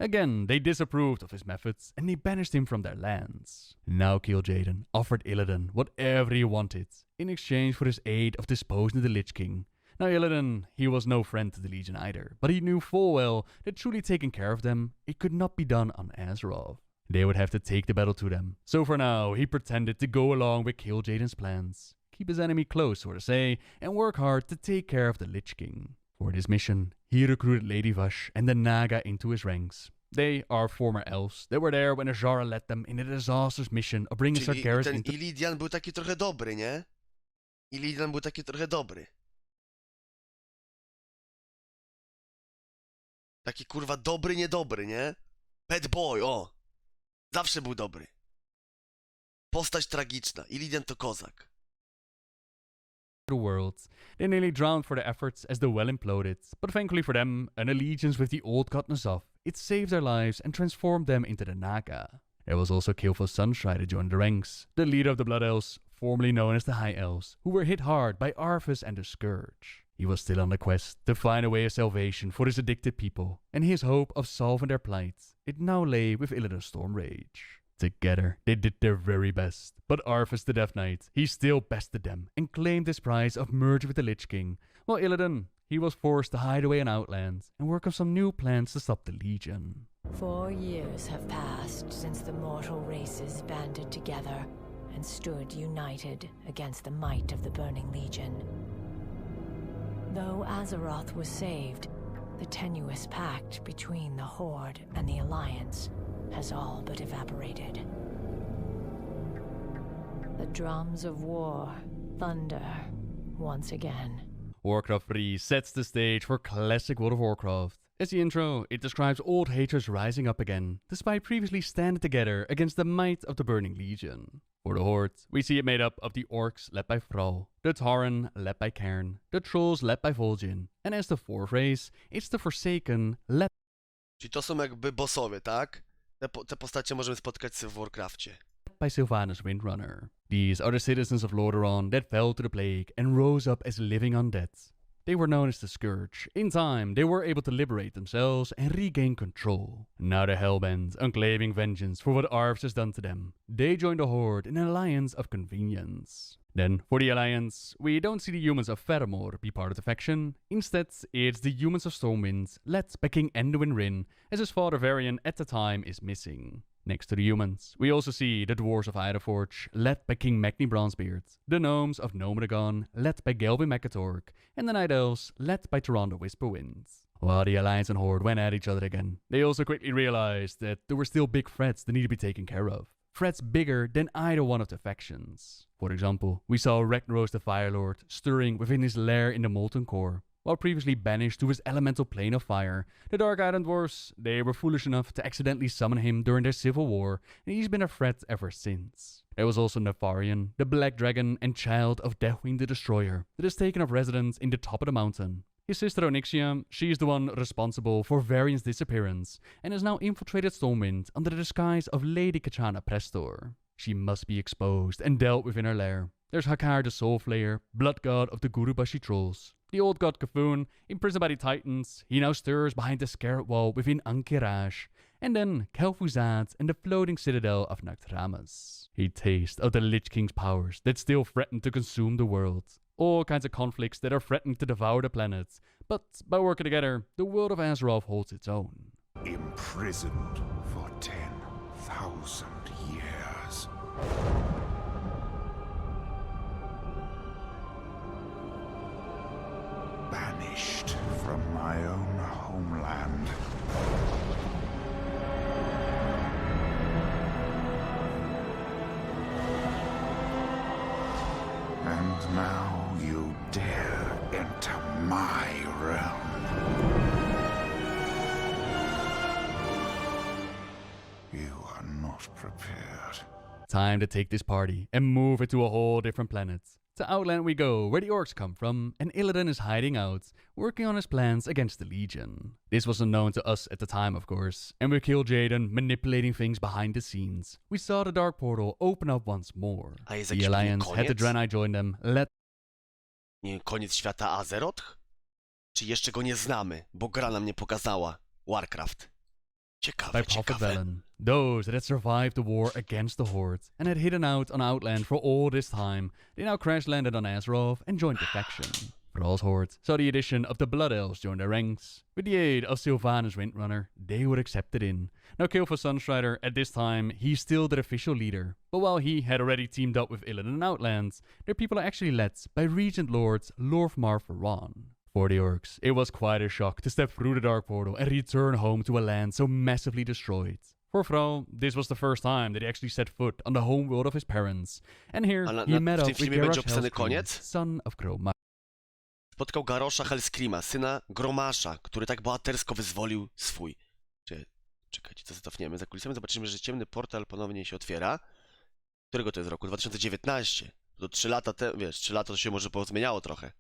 Again, they disapproved of his methods and they banished him from their lands. Now Kil'jaeden offered Illidan whatever he wanted in exchange for his aid of disposing the Lich King. Now Illidan, he was no friend to the Legion either, but he knew full well that truly taking care of them, it could not be done on Azeroth. They would have to take the battle to them. So for now, he pretended to go along with Kil'jaeden's plans, keep his enemy close, so to say, and work hard to take care of the Lich King. For this mission, he recruited Lady Vash and the Naga into his ranks. They are former elves that were there when Azshara led them in a disastrous mission of bringing Czyli Sargeras ten into... Illidan był taki trochę dobry, nie? Illidan był taki trochę dobry. Taki kurwa dobry, niedobry, nie? Bad boy, o! Zawsze był dobry. Postać tragiczna. Illidan to kozak. the worlds. They nearly drowned for their efforts as the well imploded, but thankfully for them, an allegiance with the old god N'Zoth, it saved their lives and transformed them into the Naga. There was also Keilfos Sunshine to join the ranks, the leader of the Blood Elves, formerly known as the High Elves, who were hit hard by Arthas and the Scourge. He was still on the quest to find a way of salvation for his addicted people, and his hope of solving their plight, it now lay with Illidan's Stormrage. Together, they did their very best, but Arthas the Death Knight, he still bested them and claimed his prize of merge with the Lich King, while Illidan, he was forced to hide away in Outlands and work on some new plans to stop the Legion. 4 years have passed since the mortal races banded together and stood united against the might of the Burning Legion. Though Azeroth was saved, the tenuous pact between the Horde and the Alliance has all but evaporated. The drums of war thunder once again. Warcraft 3 sets the stage for classic World of Warcraft. As the intro, it describes old hatreds rising up again, despite previously standing together against the might of the Burning Legion. For the Horde, we see it made up of the Orcs led by Thrall, the Tauren led by Cairn, the Trolls led by Vol'jin, and as the fourth race, it's the Forsaken led Czyli to są jakby bossowie, tak? Te postacie możemy spotkać sobie w Warcrafcie. by Sylvanas Windrunner. These are the citizens of Lordaeron that fell to the plague and rose up as living undead. They were known as the Scourge. In time, they were able to liberate themselves and regain control. Now they're hellbent on claiming vengeance for what Arthas has done to them. They joined the Horde in an alliance of convenience. Then, for the alliance, we don't see the humans of Faramore be part of the faction. Instead, it's the humans of Stormwind, led by King Anduin Wrynn, as his father Varian at the time is missing. Next to the humans, we also see the Dwarves of Ironforge, led by King Magni Bronzebeard, the Gnomes of Gnomeregan, led by Gelwin Makatorg, and the Night Elves, led by Tyrande Whisperwind. While the Alliance and Horde went at each other again, they also quickly realized that there were still big threats that need to be taken care of. Threats bigger than either one of the factions. For example, we saw Ragnaros the Firelord stirring within his lair in the Molten Core. While previously banished to his elemental plane of fire, the Dark Island Dwarves, they were foolish enough to accidentally summon him during their civil war, and he's been a threat ever since. There was also Nefarian, the Black Dragon and child of Deathwing the Destroyer, that has taken up residence in the top of the mountain. His sister Onyxia, she is the one responsible for Varian's disappearance, and has now infiltrated Stormwind under the disguise of Lady Kachana Prestor. She must be exposed and dealt with in her lair. There's Hakar the Soulflayer, blood god of the Gurubashi Trolls. The old god Kafun, imprisoned by the Titans, he now stirs behind the Scarlet Wall within Ankh-Kiraj. And then Kel'Thuzad and the floating citadel of Naxxramas. A taste of the Lich King's powers that still threaten to consume the world. All kinds of conflicts that are threatening to devour the planet. But by working together, the world of Azeroth holds its own. Imprisoned for 10,000 years. Banished from my own homeland. And now you dare enter my realm. You are not prepared. Time to take this party and move it to a whole different planet. To Outland we go, where the orcs come from, and Illidan is hiding out, working on his plans against the Legion. This wasn't known to us at the time, of course, and with Kil'jaeden manipulating things behind the scenes, we saw the Dark Portal open up once more. A jest The jakiś Alliance had the koniec? Draenei join them, led Nie, koniec świata Azeroth? Czy jeszcze go nie znamy, bo gra nam nie pokazała? Warcraft. Ciekawe, by Prophet ciekawe. Velen. Those that had survived the war against the Horde and had hidden out on Outland for all this time, they now crash-landed on Azeroth and joined the faction. Thrall's Horde saw the addition of the Blood Elves join their ranks. With the aid of Sylvanas Windrunner, they were accepted in. Now Kil'Thuz's Sunstrider, at this time, he's still their official leader, but while he had already teamed up with Illidan and Outlands, their people are actually led by Regent Lords Lorthmar Faran. For the Orcs, it was quite a shock to step through the Dark Portal and return home to a land so massively destroyed. For Thrall, this was the first time that he actually set foot on the home world of his parents, and here he met w up tym with filmie będzie Garrosh opisany Hellscream, koniec? son of Gromar. Spotkał Garrosha Hellscreama, syna Gromasza, który tak bohatersko wyzwolił swój. Czekajcie, co cofniemy. Za kulisami zobaczymy, że ciemny portal ponownie się otwiera. Którego to jest roku? 2019. To 3 lata wiesz, 3 lata to się może pozmieniało trochę.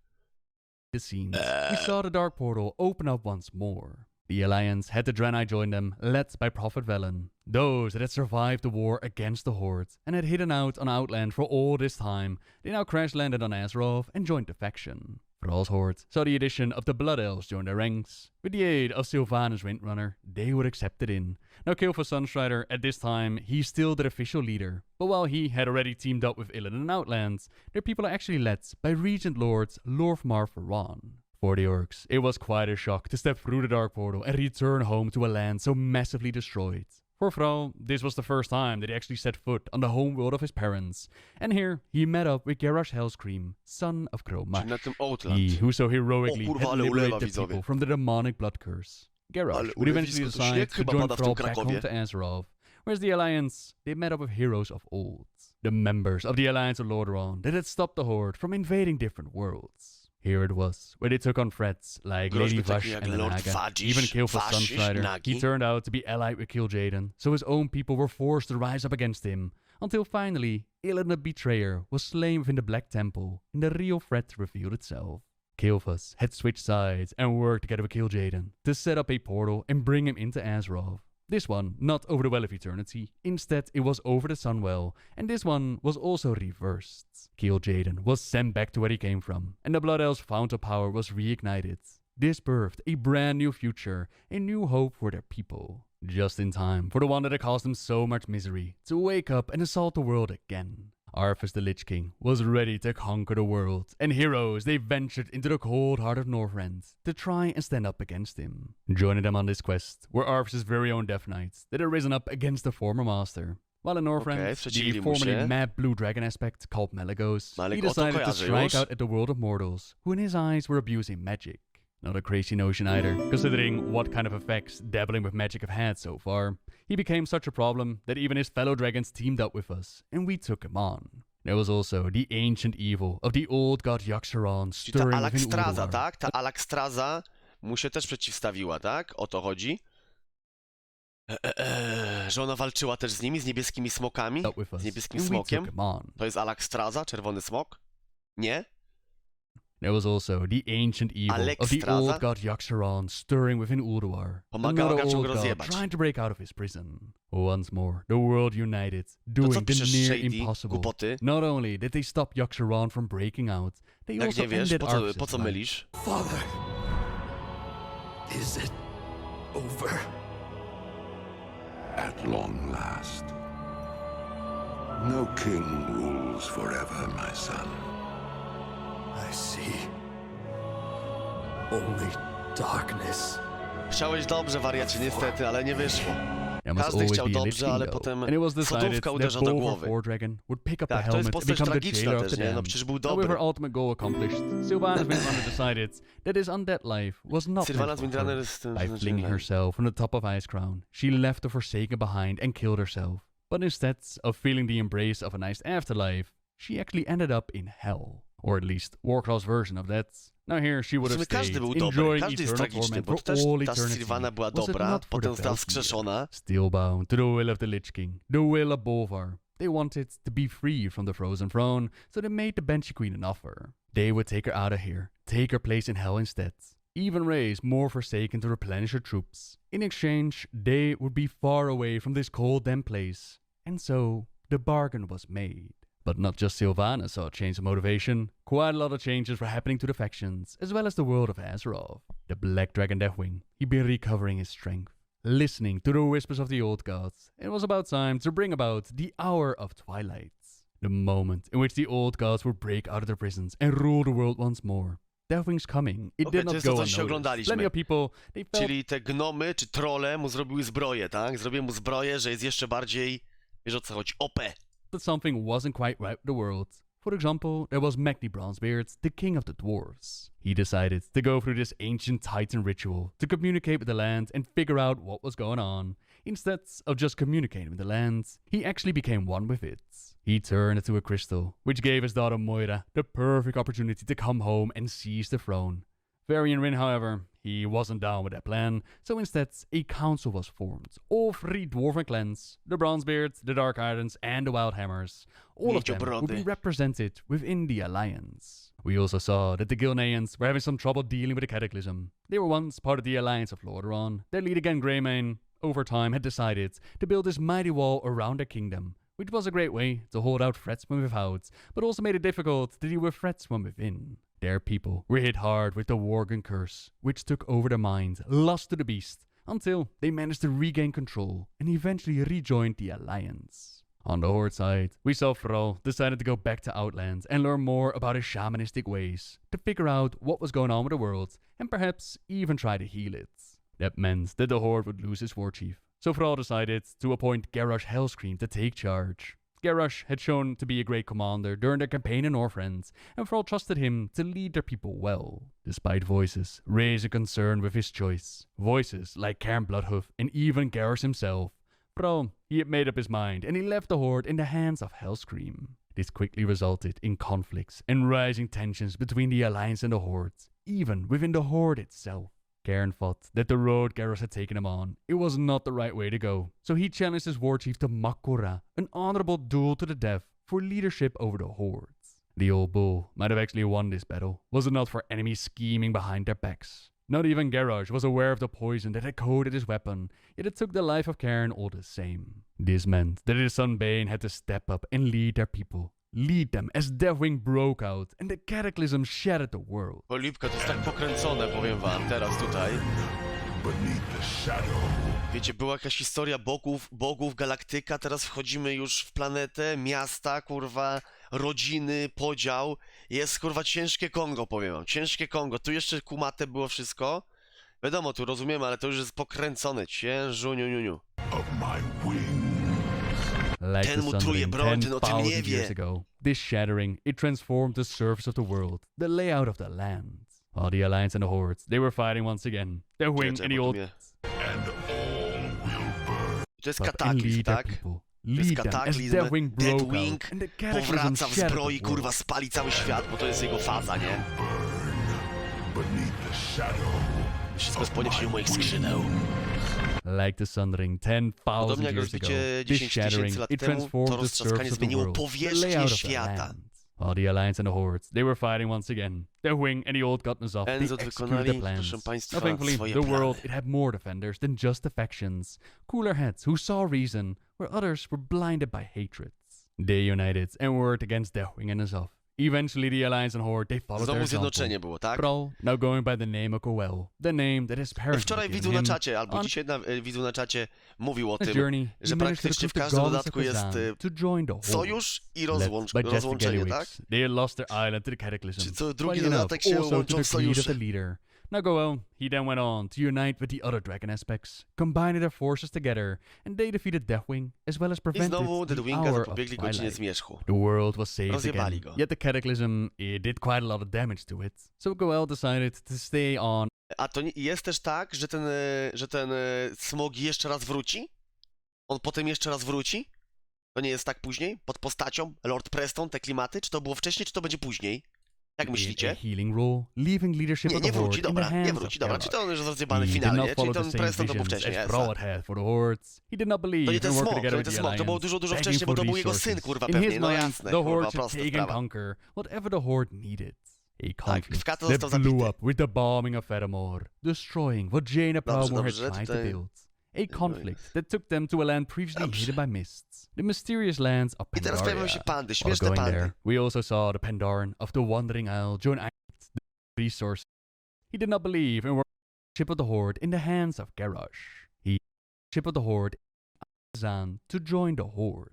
The scenes, we saw the Dark Portal open up once more. The Alliance had the Draenei join them, led by Prophet Velen. Those that had survived the war against the Horde and had hidden out on Outland for all this time, they now crash-landed on Azeroth and joined the faction. Thrall's Horde saw the addition of the Blood Elves join their ranks. With the aid of Sylvanas Windrunner, they were accepted in. Now Kil'Thuz's Sunstrider, at this time, he's still their official leader, but while he had already teamed up with Illidan and Outlands, their people are actually led by Regent Lords Lorthmar Faran. For the Orcs, it was quite a shock to step through the Dark Portal and return home to a land so massively destroyed. For Thrall, this was the first time that he actually set foot on the home world of his parents, and here he met up with Garrosh Hellscream, son of Gromar. Czyli na tym Outland. He who so heroically O kurwa, had ale liberated ulewa, the widzowie. people from the demonic blood curse. Garrosh Ale would eventually ulewisko, to decide śnieg to chyba join pada w tym Thrall back Krakowie. home to Azeroth, whereas the Alliance, they met up with heroes of old. The members of the Alliance of Lordaeron that had stopped the Horde from invading different worlds. Here it was, where they took on threats like Groźby Lady takie Vash jak and Lord Naga, Vadzish, even Kil'Thuz's Vashish, Sunstrider. Nagi. He turned out to be allied with Kil'jaeden, so his own people were forced to rise up against him, until finally, Illidan the Betrayer was slain within the Black Temple, and the real threat revealed itself. Kil'Thuz had switched sides and worked together with Kil'jaeden to set up a portal and bring him into Azeroth. This one, not over the Well of Eternity, instead it was over the Sunwell, and this one was also reversed. Kil'jaeden was sent back to where he came from, and the Blood Elves' fount of power was reignited. This birthed a brand new future, a new hope for their people. Just in time for the one that had caused them so much misery to wake up and assault the world again. Arthas the Lich King was ready to conquer the world, and heroes, they ventured into the cold heart of Northrend to try and stand up against him. Joining them on this quest were Arthas' very own Death Knights that had risen up against the former master. While in Northrend, the sprzeciwili mu formerly się. mad blue dragon aspect called Malygos, Malyg, he o to decided to kojarzę strike już. out at the world of mortals, who in his eyes were abusing magic. Not a crazy notion either, considering what kind of effects dabbling with magic have had so far. He became such a problem that even his fellow dragons teamed up with us, and we took him on. There was also the ancient evil of the old god Yogg-Saron Czyli ta stirring within Alakstraza, Ulduar. tak? Ta Alakstraza mu się też przeciwstawiła, tak? O to chodzi. Że ona walczyła też z nimi, z niebieskimi smokami? Up with us, Z niebieskim and we smokiem? took him on. To jest Alakstraza, czerwony smok? Nie? There was also the ancient evil of the Alekstraza? old god Yogg-Saron stirring within Ulduar. Pomagał Another graczom old go god rozjebać. trying to break out of his prison. Once more, the world united, To doing co the piszesz, near Shady? impossible. Głupoty? Not only did they stop Yogg-Saron from breaking out, they Jak also nie wiesz, ended po Arthas' co life. mylisz? Father, is it over? At long last. No king rules forever, my son. I see. Only darkness. Chciałeś dobrze, wariacie, niestety, ale nie wyszło. There must Każdy always chciał be a Lich dobrze, King, ale though. potem And it was decided sodówka that uderza do Bolvar głowy. Fordragon would pick up the Tak, to jest helmet and postać become the tragiczna jailer of też, the nie? No damned. przecież był Now with dobry. her ultimate goal accomplished, Sylvanas Windrunner decided that his undead life was not Sylvanas meant for Windrunner her. jest... By flinging herself from the top of Icecrown, she left the Forsaken behind and killed herself. But instead of feeling the embrace of a nice afterlife, she actually ended up in hell. Or at least Warcraft's version of that. Now here she would W have sumie każdy stayed, był dobry, enjoying każdy jest eternal tragiczny, torment bo for też all ta eternity. Sylvana była Was it dobra, not for potem the została Veltnir? wskrzeszona. Still bound to the will of the Lich King, the will of Bolvar. They wanted to be free from the Frozen Throne, so they made the Banshee Queen an offer. They would take her out of here, take her place in Hell instead. Even raise more Forsaken to replenish her troops. In exchange, they would be far away from this cold damp place. And so, the bargain was made. But not just Sylvana saw a change of motivation. Quite a lot of changes were happening to the factions, as well as the world of Azeroth. The Black Dragon Deathwing, he'd been recovering his strength. listening to the whispers of the old gods, it was about time to bring about the Hour of Twilight. The moment in which the old gods would break out of their prisons and rule the world once more. Deathwing's coming. It Okej, did to not jest to, go co się unnoticed. oglądaliśmy. Plenty of people, they felt Czyli te gnomy czy trolle mu zrobiły zbroję, tak? Zrobiły mu zbroję, że jest jeszcze bardziej, wiesz o co chodzi, OP. that something wasn't quite right with the world. For example, there was Magni Bronzebeard, the king of the dwarves. He decided to go through this ancient Titan ritual to communicate with the land and figure out what was going on. Instead of just communicating with the land, he actually became one with it. He turned into a crystal, which gave his daughter Moira the perfect opportunity to come home and seize the throne. Varian Rin, however, he wasn't down with that plan, so instead a council was formed. All three dwarven clans, the Bronzebeards, the Dark Irdens, and the Wildhammers, all of them would be represented within the Alliance. We also saw that the Gilneans were having some trouble dealing with the Cataclysm. They were once part of the Alliance of Lordaeron. Their leader again, Greymane, over time had decided to build this mighty wall around their kingdom, which was a great way to hold out threats from without, but also made it difficult to deal with threats from within. Their people were hit hard with the Worgen curse, which took over their minds, lost to the beast, until they managed to regain control and eventually rejoined the Alliance. On the Horde side, we saw Thrall decided to go back to Outlands and learn more about his shamanistic ways, to figure out what was going on with the world, and perhaps even try to heal it. That meant that the Horde would lose his war chief, so Thrall decided to appoint Garrosh Hellscream to take charge. Garrosh had shown to be a great commander during their campaign in Northrend, and Thrall trusted him to lead their people well, despite voices raising concern with his choice. Voices like Cairn Bloodhoof and even Garrosh himself. Thrall, he had made up his mind, and he left the Horde in the hands of Hellscream. This quickly resulted in conflicts and rising tensions between the Alliance and the Horde, even within the Horde itself. Cairn thought that the road Garrosh had taken him on, it was not the right way to go, so he challenged his war chief to Mak'gora, an honorable duel to the death for leadership over the Hordes. The old bull might have actually won this battle, was it not for enemies scheming behind their backs. Not even Garrosh was aware of the poison that had coated his weapon, yet it took the life of Cairn all the same. This meant that his son Bane had to step up and lead their people. Lead them as Deathwing broke out and the cataclysm shattered the world. Polipka, to jest tak pokręcone, powiem wam, teraz tutaj. Beneath the shadow. Wiecie, była jakaś historia bogów, galaktyka, teraz wchodzimy już w planetę, miasta, kurwa, rodziny, podział. Jest, kurwa, ciężkie Kongo, powiem wam, ciężkie Kongo. Tu jeszcze kumate było wszystko. Wiadomo, tu rozumiemy, ale to już jest pokręcone, ciężu, niu. Of my wings. Like Ten the mu truje Sundering broń, ten o tym nie 10,000 wie. years ago, this shattering, it transformed the surface of the world, the layout of the land. While the Alliance and the Hordes, they were fighting once again. Deathwing and the old... To jest and kataklizm, lead their tak? people. To jest Lead them as kataklizm, Deathwing broke Deathwing out and the cataclysm powraca w shattered zbroi, the world. kurwa, spali cały świat, bo to jest jego faza, nie? Beneath the shadow. Wszystko spłonie wśród moich skrzydeł. Like the Sundering 10,000 Podobnie jak years ago, rozbicie this 10 shattering, tysięcy lat it temu, transformed to the roztrzaskanie surface of the zmieniło world, the powierzchnię layout of the świata. land. While the Alliance and the Hordes, they were fighting once again. Deathwing and the old Gutnazov, they Enzot executed wykonali, their plans. proszę państwa, Now thankfully, swoje the plany. world, it had more defenders than just the factions. Cooler heads who saw reason, where others were blinded by hatred. They united and worked against Deathwing and Azov. Eventually, the Alliance and Horde, they followed their Znowu example. zjednoczenie było, tak? Brawl, now going by the name of Goel, the name that his parents Wczoraj had widzu given na him. czacie, albo On dzisiaj widzu na czacie mówił o his tym, journey, że he managed to praktycznie w recruit the każdym gods of dodatku jest Kazan to join the Horde. sojusz i Led by Jester rozłączenie, tak? Gallywix, they had lost their island to the Cataclysm. Czy co drugi Funny enough, dodatek się also to łączą the w greed of the sojusze. leader. Now Goel, he then went on to unite with the other dragon aspects, combining their forces together, and they defeated Deathwing, as well as I prevented znowu the Deathwinga Hour of zapobiegli godzinie Twilight. zmierzchu. The world was saved Rozjebali again, go. yet the Cataclysm, it did quite a lot of damage to it. So Goel decided to stay on A to jest też tak, że ten smog jeszcze raz wróci? On potem jeszcze raz wróci? To nie jest tak później? Pod postacią? Lord Preston, te klimaty? Czy to było wcześniej, czy to będzie później? Jak a myślicie? healing role, leaving leadership Nie, of the nie Horde wróci, in the dobra, nie hands wróci, of dobra. Czy to on już rozjebany He did finalnie? not Czyli follow ten the same Preston to był visions wcześniej, as jest. Thrall had had for the Hordes. He did not To believe nie ten in working smog, together to nie with ten the smog, to było Alliance, dużo begging wcześniej, bo for to był jego resources. syn, kurwa, In pewnie, his no mind, jasne, the kurwa, Horde should prosta take and sprawa. conquer whatever the Horde needed. A conflict Kata that został blew zabity. up with the bombing of Fedamore, destroying what Jaina Proudmoore had dobrze, tried to tutaj- build. A conflict that took them to a land previously hidden by mists, the mysterious lands of I teraz pojawią się Pandaria. pandy, While śmieszne going pandy. there, we also saw the Pandaren of the Wandering Isle join the resource. He did not believe in worship of the Horde in the hands of Garrosh. ship of the Horde Zan to join the Horde.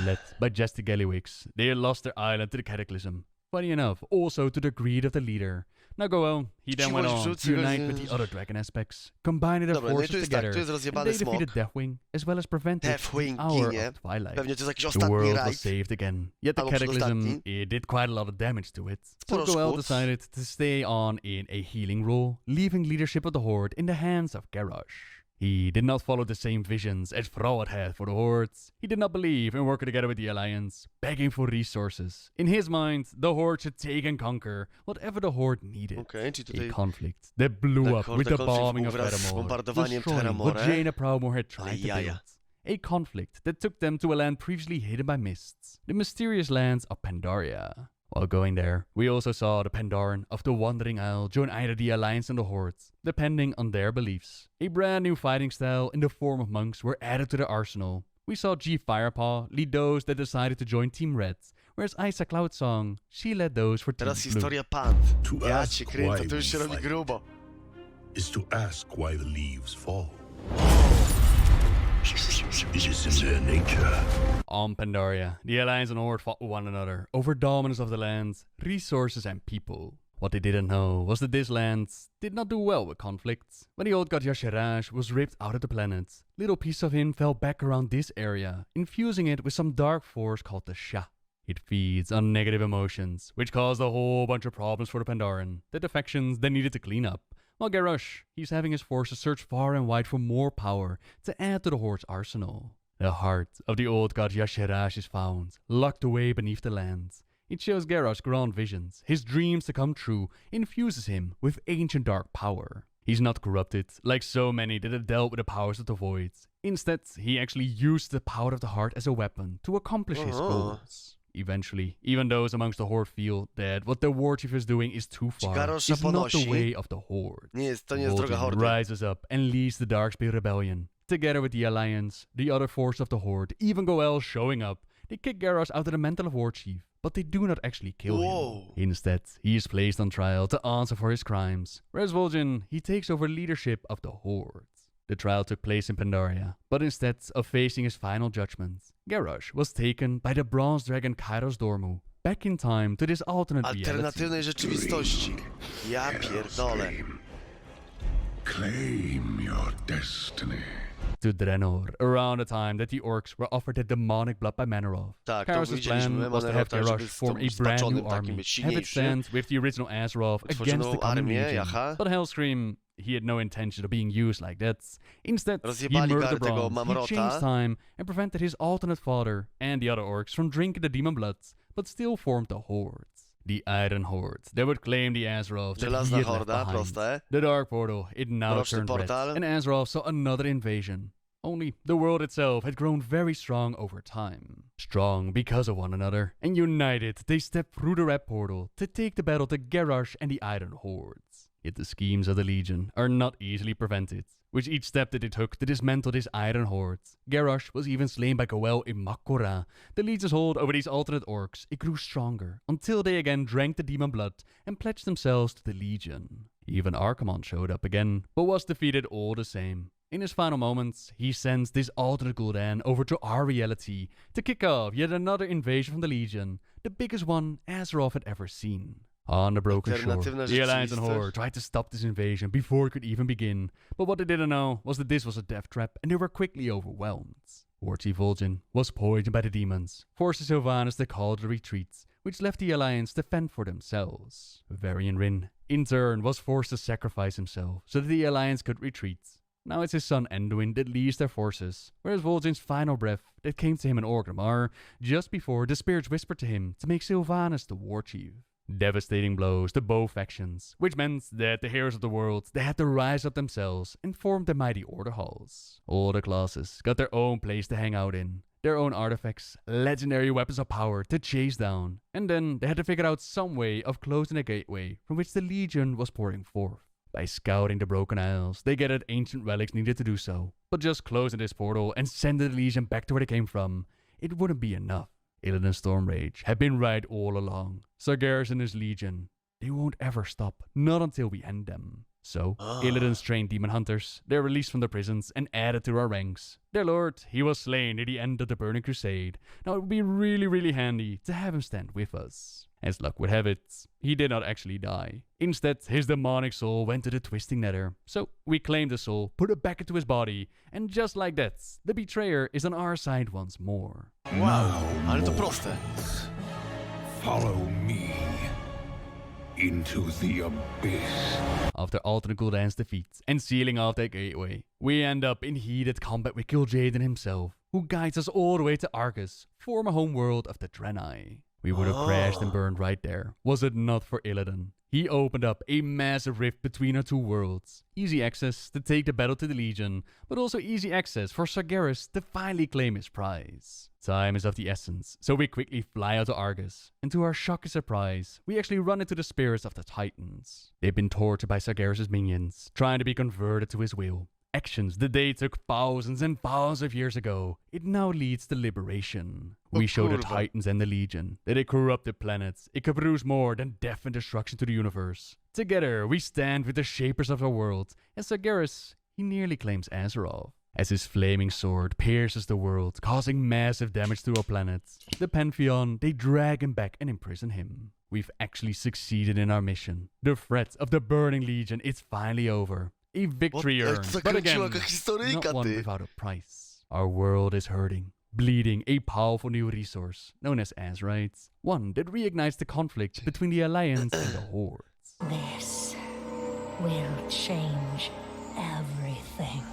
Led by Jester Gallywix, they had lost their island to the Cataclysm. Funny enough, also to the greed of the leader. Now Goel, he then went on to unite with the other dragon aspects, combining their Dobra, no i tu forces jest tak, together, tu jest and rozjebany they defeated smok. Deathwing, as well as prevented Deathwing the hour ginie. of twilight. Pewnie to jest jakiś The ostatni world was rajd. saved again, yet the Albo Cataclysm, przedostatni. it did quite a lot of damage to it. So Sporo Goel szkód. decided to stay on in a healing role, leaving leadership of the Horde in the hands of Garrosh. He did not follow the same visions as Thrall had for the Hordes. He did not believe in working together with the Alliance, begging for resources. In his mind, the Horde should take and conquer whatever the Horde needed. Okej, czyli A tutaj... conflict that blew up with the konflikt bombing of wraz z Theramore, bombardowaniem destroying what Theramore. Jaina Proudmoore had tried to Ale build. jaja. A conflict that took them to a land previously hidden by mists, the mysterious lands of Pandaria. While going there, we also saw the Pandaren of the Wandering Isle join either the Alliance and the Hordes, depending on their beliefs. A brand new fighting style in the form of monks were added to the arsenal. We saw G Firepaw lead those that decided to join Team Red, whereas Isa Cloudsong, she led those for Team Teraz Blue. historia Pant. To Ja ask cię why kręcę, to już we się robi fight grubo. is to ask why the leaves fall. It is in their nature. On Pandaria, the Alliance and Horde fought with one another over dominance of the lands, resources and people. What they didn't know was that this land did not do well with conflicts. When the old god Yashiraj was ripped out of the planet, little piece of him fell back around this area, infusing it with some dark force called the Sha. It feeds on negative emotions, which caused a whole bunch of problems for the Pandaren, the defections they needed to clean up. While Garrosh, he's having his forces search far and wide for more power to add to the Horde's arsenal. The heart of the old god Yashiraj is found, locked away beneath the lands. It shows Garrosh grand visions, his dreams to come true, infuses him with ancient dark power. He's not corrupted, like so many that have dealt with the powers of the void. Instead, he actually used the power of the heart as a weapon to accomplish his goals. Eventually, even those amongst the Horde feel that what the War Chief is doing is too far, Garrosh is not the ponosi? way of the Horde. To nie jest droga Vol'jin Hordy. rises up and leads the Darkspear Rebellion. Together with the Alliance, the other force of the Horde, even Goel showing up, they kick Garrosh out of the mantle of War Chief, but they do not actually kill Whoa. him. Instead, he is placed on trial to answer for his crimes, whereas Vol'jin, he takes over leadership of the Horde. The trial took place in Pandaria, but instead of facing his final judgment, Garrosh was taken by the bronze dragon Kairos Dormu back in time to this alternate reality. Alternatywnej rzeczywistości. Ja pierdolę. Claim your destiny. To Draenor, around the time that the orcs were offered the demonic blood by Manoroth. Tak, to Kairos' plan widzieliśmy was to have Manerota, żeby Garrosh form a brand spaczonym new takim army, być have it silniejszy. stand with the original Azeroth against the Utworzoną common armię, legion. jaha. But Hellscream, he had no intention of being used like that. Instead, he Rozjebali murdered the gardę tego Bronze, he Mamrota. changed time, and prevented his alternate father and the other orcs from drinking the demon blood, but still formed the Horde. The Iron Horde, they would claim the Azeroth that he Żelazna had left horda, behind. proste. The Dark Portal, it now Mroczny turned red, portal. and Azeroth saw another invasion. Only the world itself had grown very strong over time. Strong because of one another, and united, they stepped through the red portal to take the battle to Garrosh and the Iron Hordes. Yet the schemes of the Legion are not easily prevented. With each step that they took to dismantle this Iron Horde, Garrosh was even slain by Goel in Makora. The Legion's hold over these alternate orcs, it grew stronger, until they again drank the demon blood and pledged themselves to the Legion. Even Archimonde showed up again, but was defeated all the same. In his final moments, he sends this alternate Gul'dan over to our reality to kick off yet another invasion from the Legion, the biggest one Azeroth had ever seen. On the broken shore, Alternatywna the Alliance and rzeczywistość. Horde tried to stop this invasion before it could even begin, but what they didn't know was that this was a death trap and they were quickly overwhelmed. War Chief Vol'jin was poisoned by the demons, forcing Sylvanas to call the retreat, which left the Alliance to fend for themselves. Varian Rin, in turn, was forced to sacrifice himself so that the Alliance could retreat. Now it's his son Anduin that leads their forces, whereas Vol'jin's final breath that came to him in Orgrimmar just before the spirits whispered to him to make Sylvanas the War Chief. Devastating blows to both factions, which meant that the heroes of the world, they had to rise up themselves and form the mighty order halls. All the classes got their own place to hang out in, their own artifacts, legendary weapons of power to chase down, and then they had to figure out some way of closing the gateway from which the Legion was pouring forth. By scouting the Broken Isles, they gathered ancient relics needed to do so, but just closing this portal and sending the Legion back to where they came from, it wouldn't be enough. Illidan's Stormrage had been right all along. Sargeras and his Legion, they won't ever stop, not until we end them. So, Illidan's trained demon hunters, they're released from their prisons and added to our ranks. Their lord, he was slain at the end of the Burning Crusade. Now it would be really handy to have him stand with us. As luck would have it, he did not actually die. Instead, his demonic soul went to the twisting nether. So, we claimed the soul, put it back into his body, and just like that, the betrayer is on our side once more. Wow, ale to proste. Follow me into the abyss. After alternate Gul'dan's defeat and sealing off that gateway, we end up in heated combat with Kil'jaeden himself, who guides us all the way to Argus, former homeworld of the Draenei. We would have crashed and burned right there, was it not for Illidan. He opened up a massive rift between our two worlds. Easy access to take the battle to the Legion, but also easy access for Sargeras to finally claim his prize. Time is of the essence, so we quickly fly out to Argus, and to our shock and surprise, we actually run into the spirits of the Titans. They've been tortured by Sargeras' minions, trying to be converted to his will. Actions that they took thousands and thousands of years ago, it now leads to liberation. We show the Titans and the Legion that a corrupted planet, it could produce more than death and destruction to the universe. Together, we stand with the shapers of our world, and Sargeras, he nearly claims Azeroth. As his flaming sword pierces the world, causing massive damage to our planet, the Pantheon, they drag him back and imprison him. We've actually succeeded in our mission. The threat of the Burning Legion is finally over. A victory earned, but again, not one without a price. Our world is hurting, bleeding a powerful new resource, known as Azerites, one that reignites the conflict between the Alliance and the Hordes. This will change everything.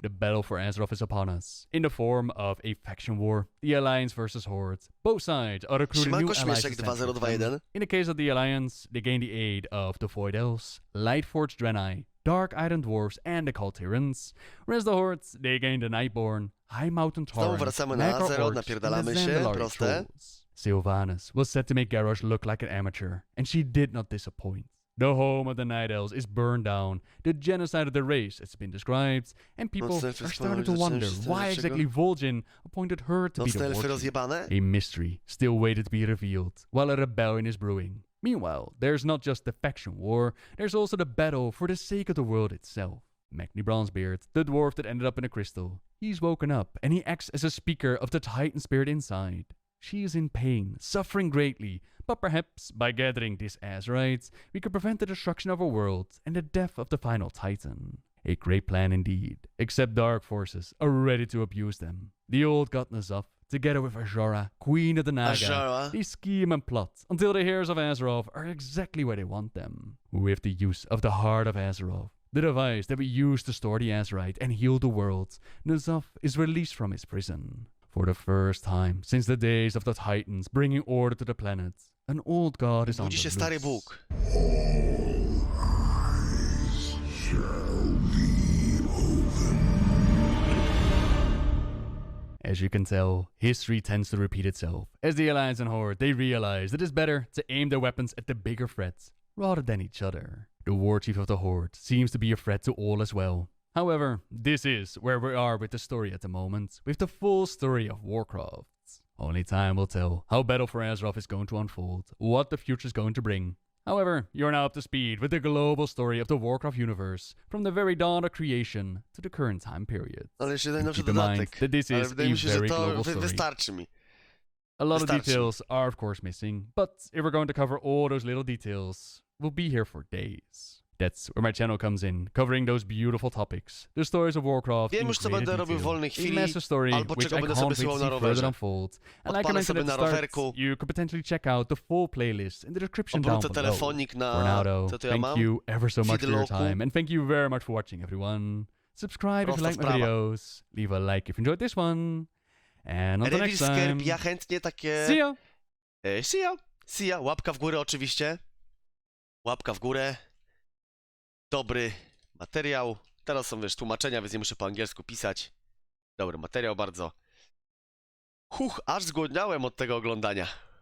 The battle for Azeroth is upon us, in the form of a faction war, the Alliance versus Hordes. Both sides are recruiting new allies to stand for them. In the case of the Alliance, they gain the aid of the Void Elves, Lightforged Draenei, Dark Iron Dwarves, and the Kaltyrans, whereas the Hordes, they gain the Nightborn, High Mountain Taurens, Magor Orcs, and the Zandalari Trolls. Sylvanas was set to make Garrosh look like an amateur, and she did not disappoint. The home of the Night Elves is burned down, the genocide of the race has been described, and people are starting to wonder why exactly Vol'jin appointed her to be the Warchief. A mystery still waited to be revealed, while a rebellion is brewing. Meanwhile, there's not just the faction war, there's also the battle for the sake of the world itself. Magni Bronzebeard, the dwarf that ended up in a crystal, he's woken up and he acts as a speaker of the Titan spirit inside. She is in pain, suffering greatly, but perhaps by gathering these Azerites, we could prevent the destruction of our world and the death of the final Titan. A great plan indeed, except dark forces are ready to abuse them. The old god N'Zoth, together with Azshara, Queen of the Naga, they scheme and plot until the heirs of Azeroth are exactly where they want them. With the use of the Heart of Azeroth, the device that we use to store the Azerite and heal the world, N'Zoth is released from his prison. For the first time since the days of the Titans bringing order to the planet, an old god is on the loose. Stary Bóg. As you can tell, history tends to repeat itself. As the Alliance and Horde, they realize that it's better to aim their weapons at the bigger threats rather than each other. The Warchief of the Horde seems to be a threat to all as well. However, this is where we are with the story at the moment, with the full story of Warcraft. Only time will tell how Battle for Azeroth is going to unfold, what the future is going to bring. However, you're now up to speed with the global story of the Warcraft universe, from the very dawn of creation to the current time period. Ale jeszcze najnowszy Keep in mind dodatek. that this Ale is wydaje a mi się, że very to global story. wystarczy mi. A lot of Wystarczy. details are of course missing, but if we're going to cover all those little details, we'll be here for days. That's where my channel comes in, covering those beautiful topics. The stories of Warcraft Wiem in już, co greater będę robił w detail. wolnej A chwili, massive story albo which czego I będę can't sobie wait to słuchał see na further rowerze. unfold. And like I Odpalę mentioned sobie at the na start, rowerku. you could potentially check out the full playlist in the description down Obrócę below. telefonik For na... now though, Co to ja thank mam? you ever so much for your Fideloku. time, and thank you very much for watching everyone. Subscribe if you Prosta like my sprawa. videos, leave a like if you enjoyed this one, and until next time, Rewil Skerb, ja chętnie takie... see ya! See ya! See ya! Łapka w górę oczywiście. Łapka w górę. Dobry materiał. Teraz są, wiesz, tłumaczenia, więc nie muszę po angielsku pisać. Dobry materiał bardzo. Aż zgłodniałem od tego oglądania.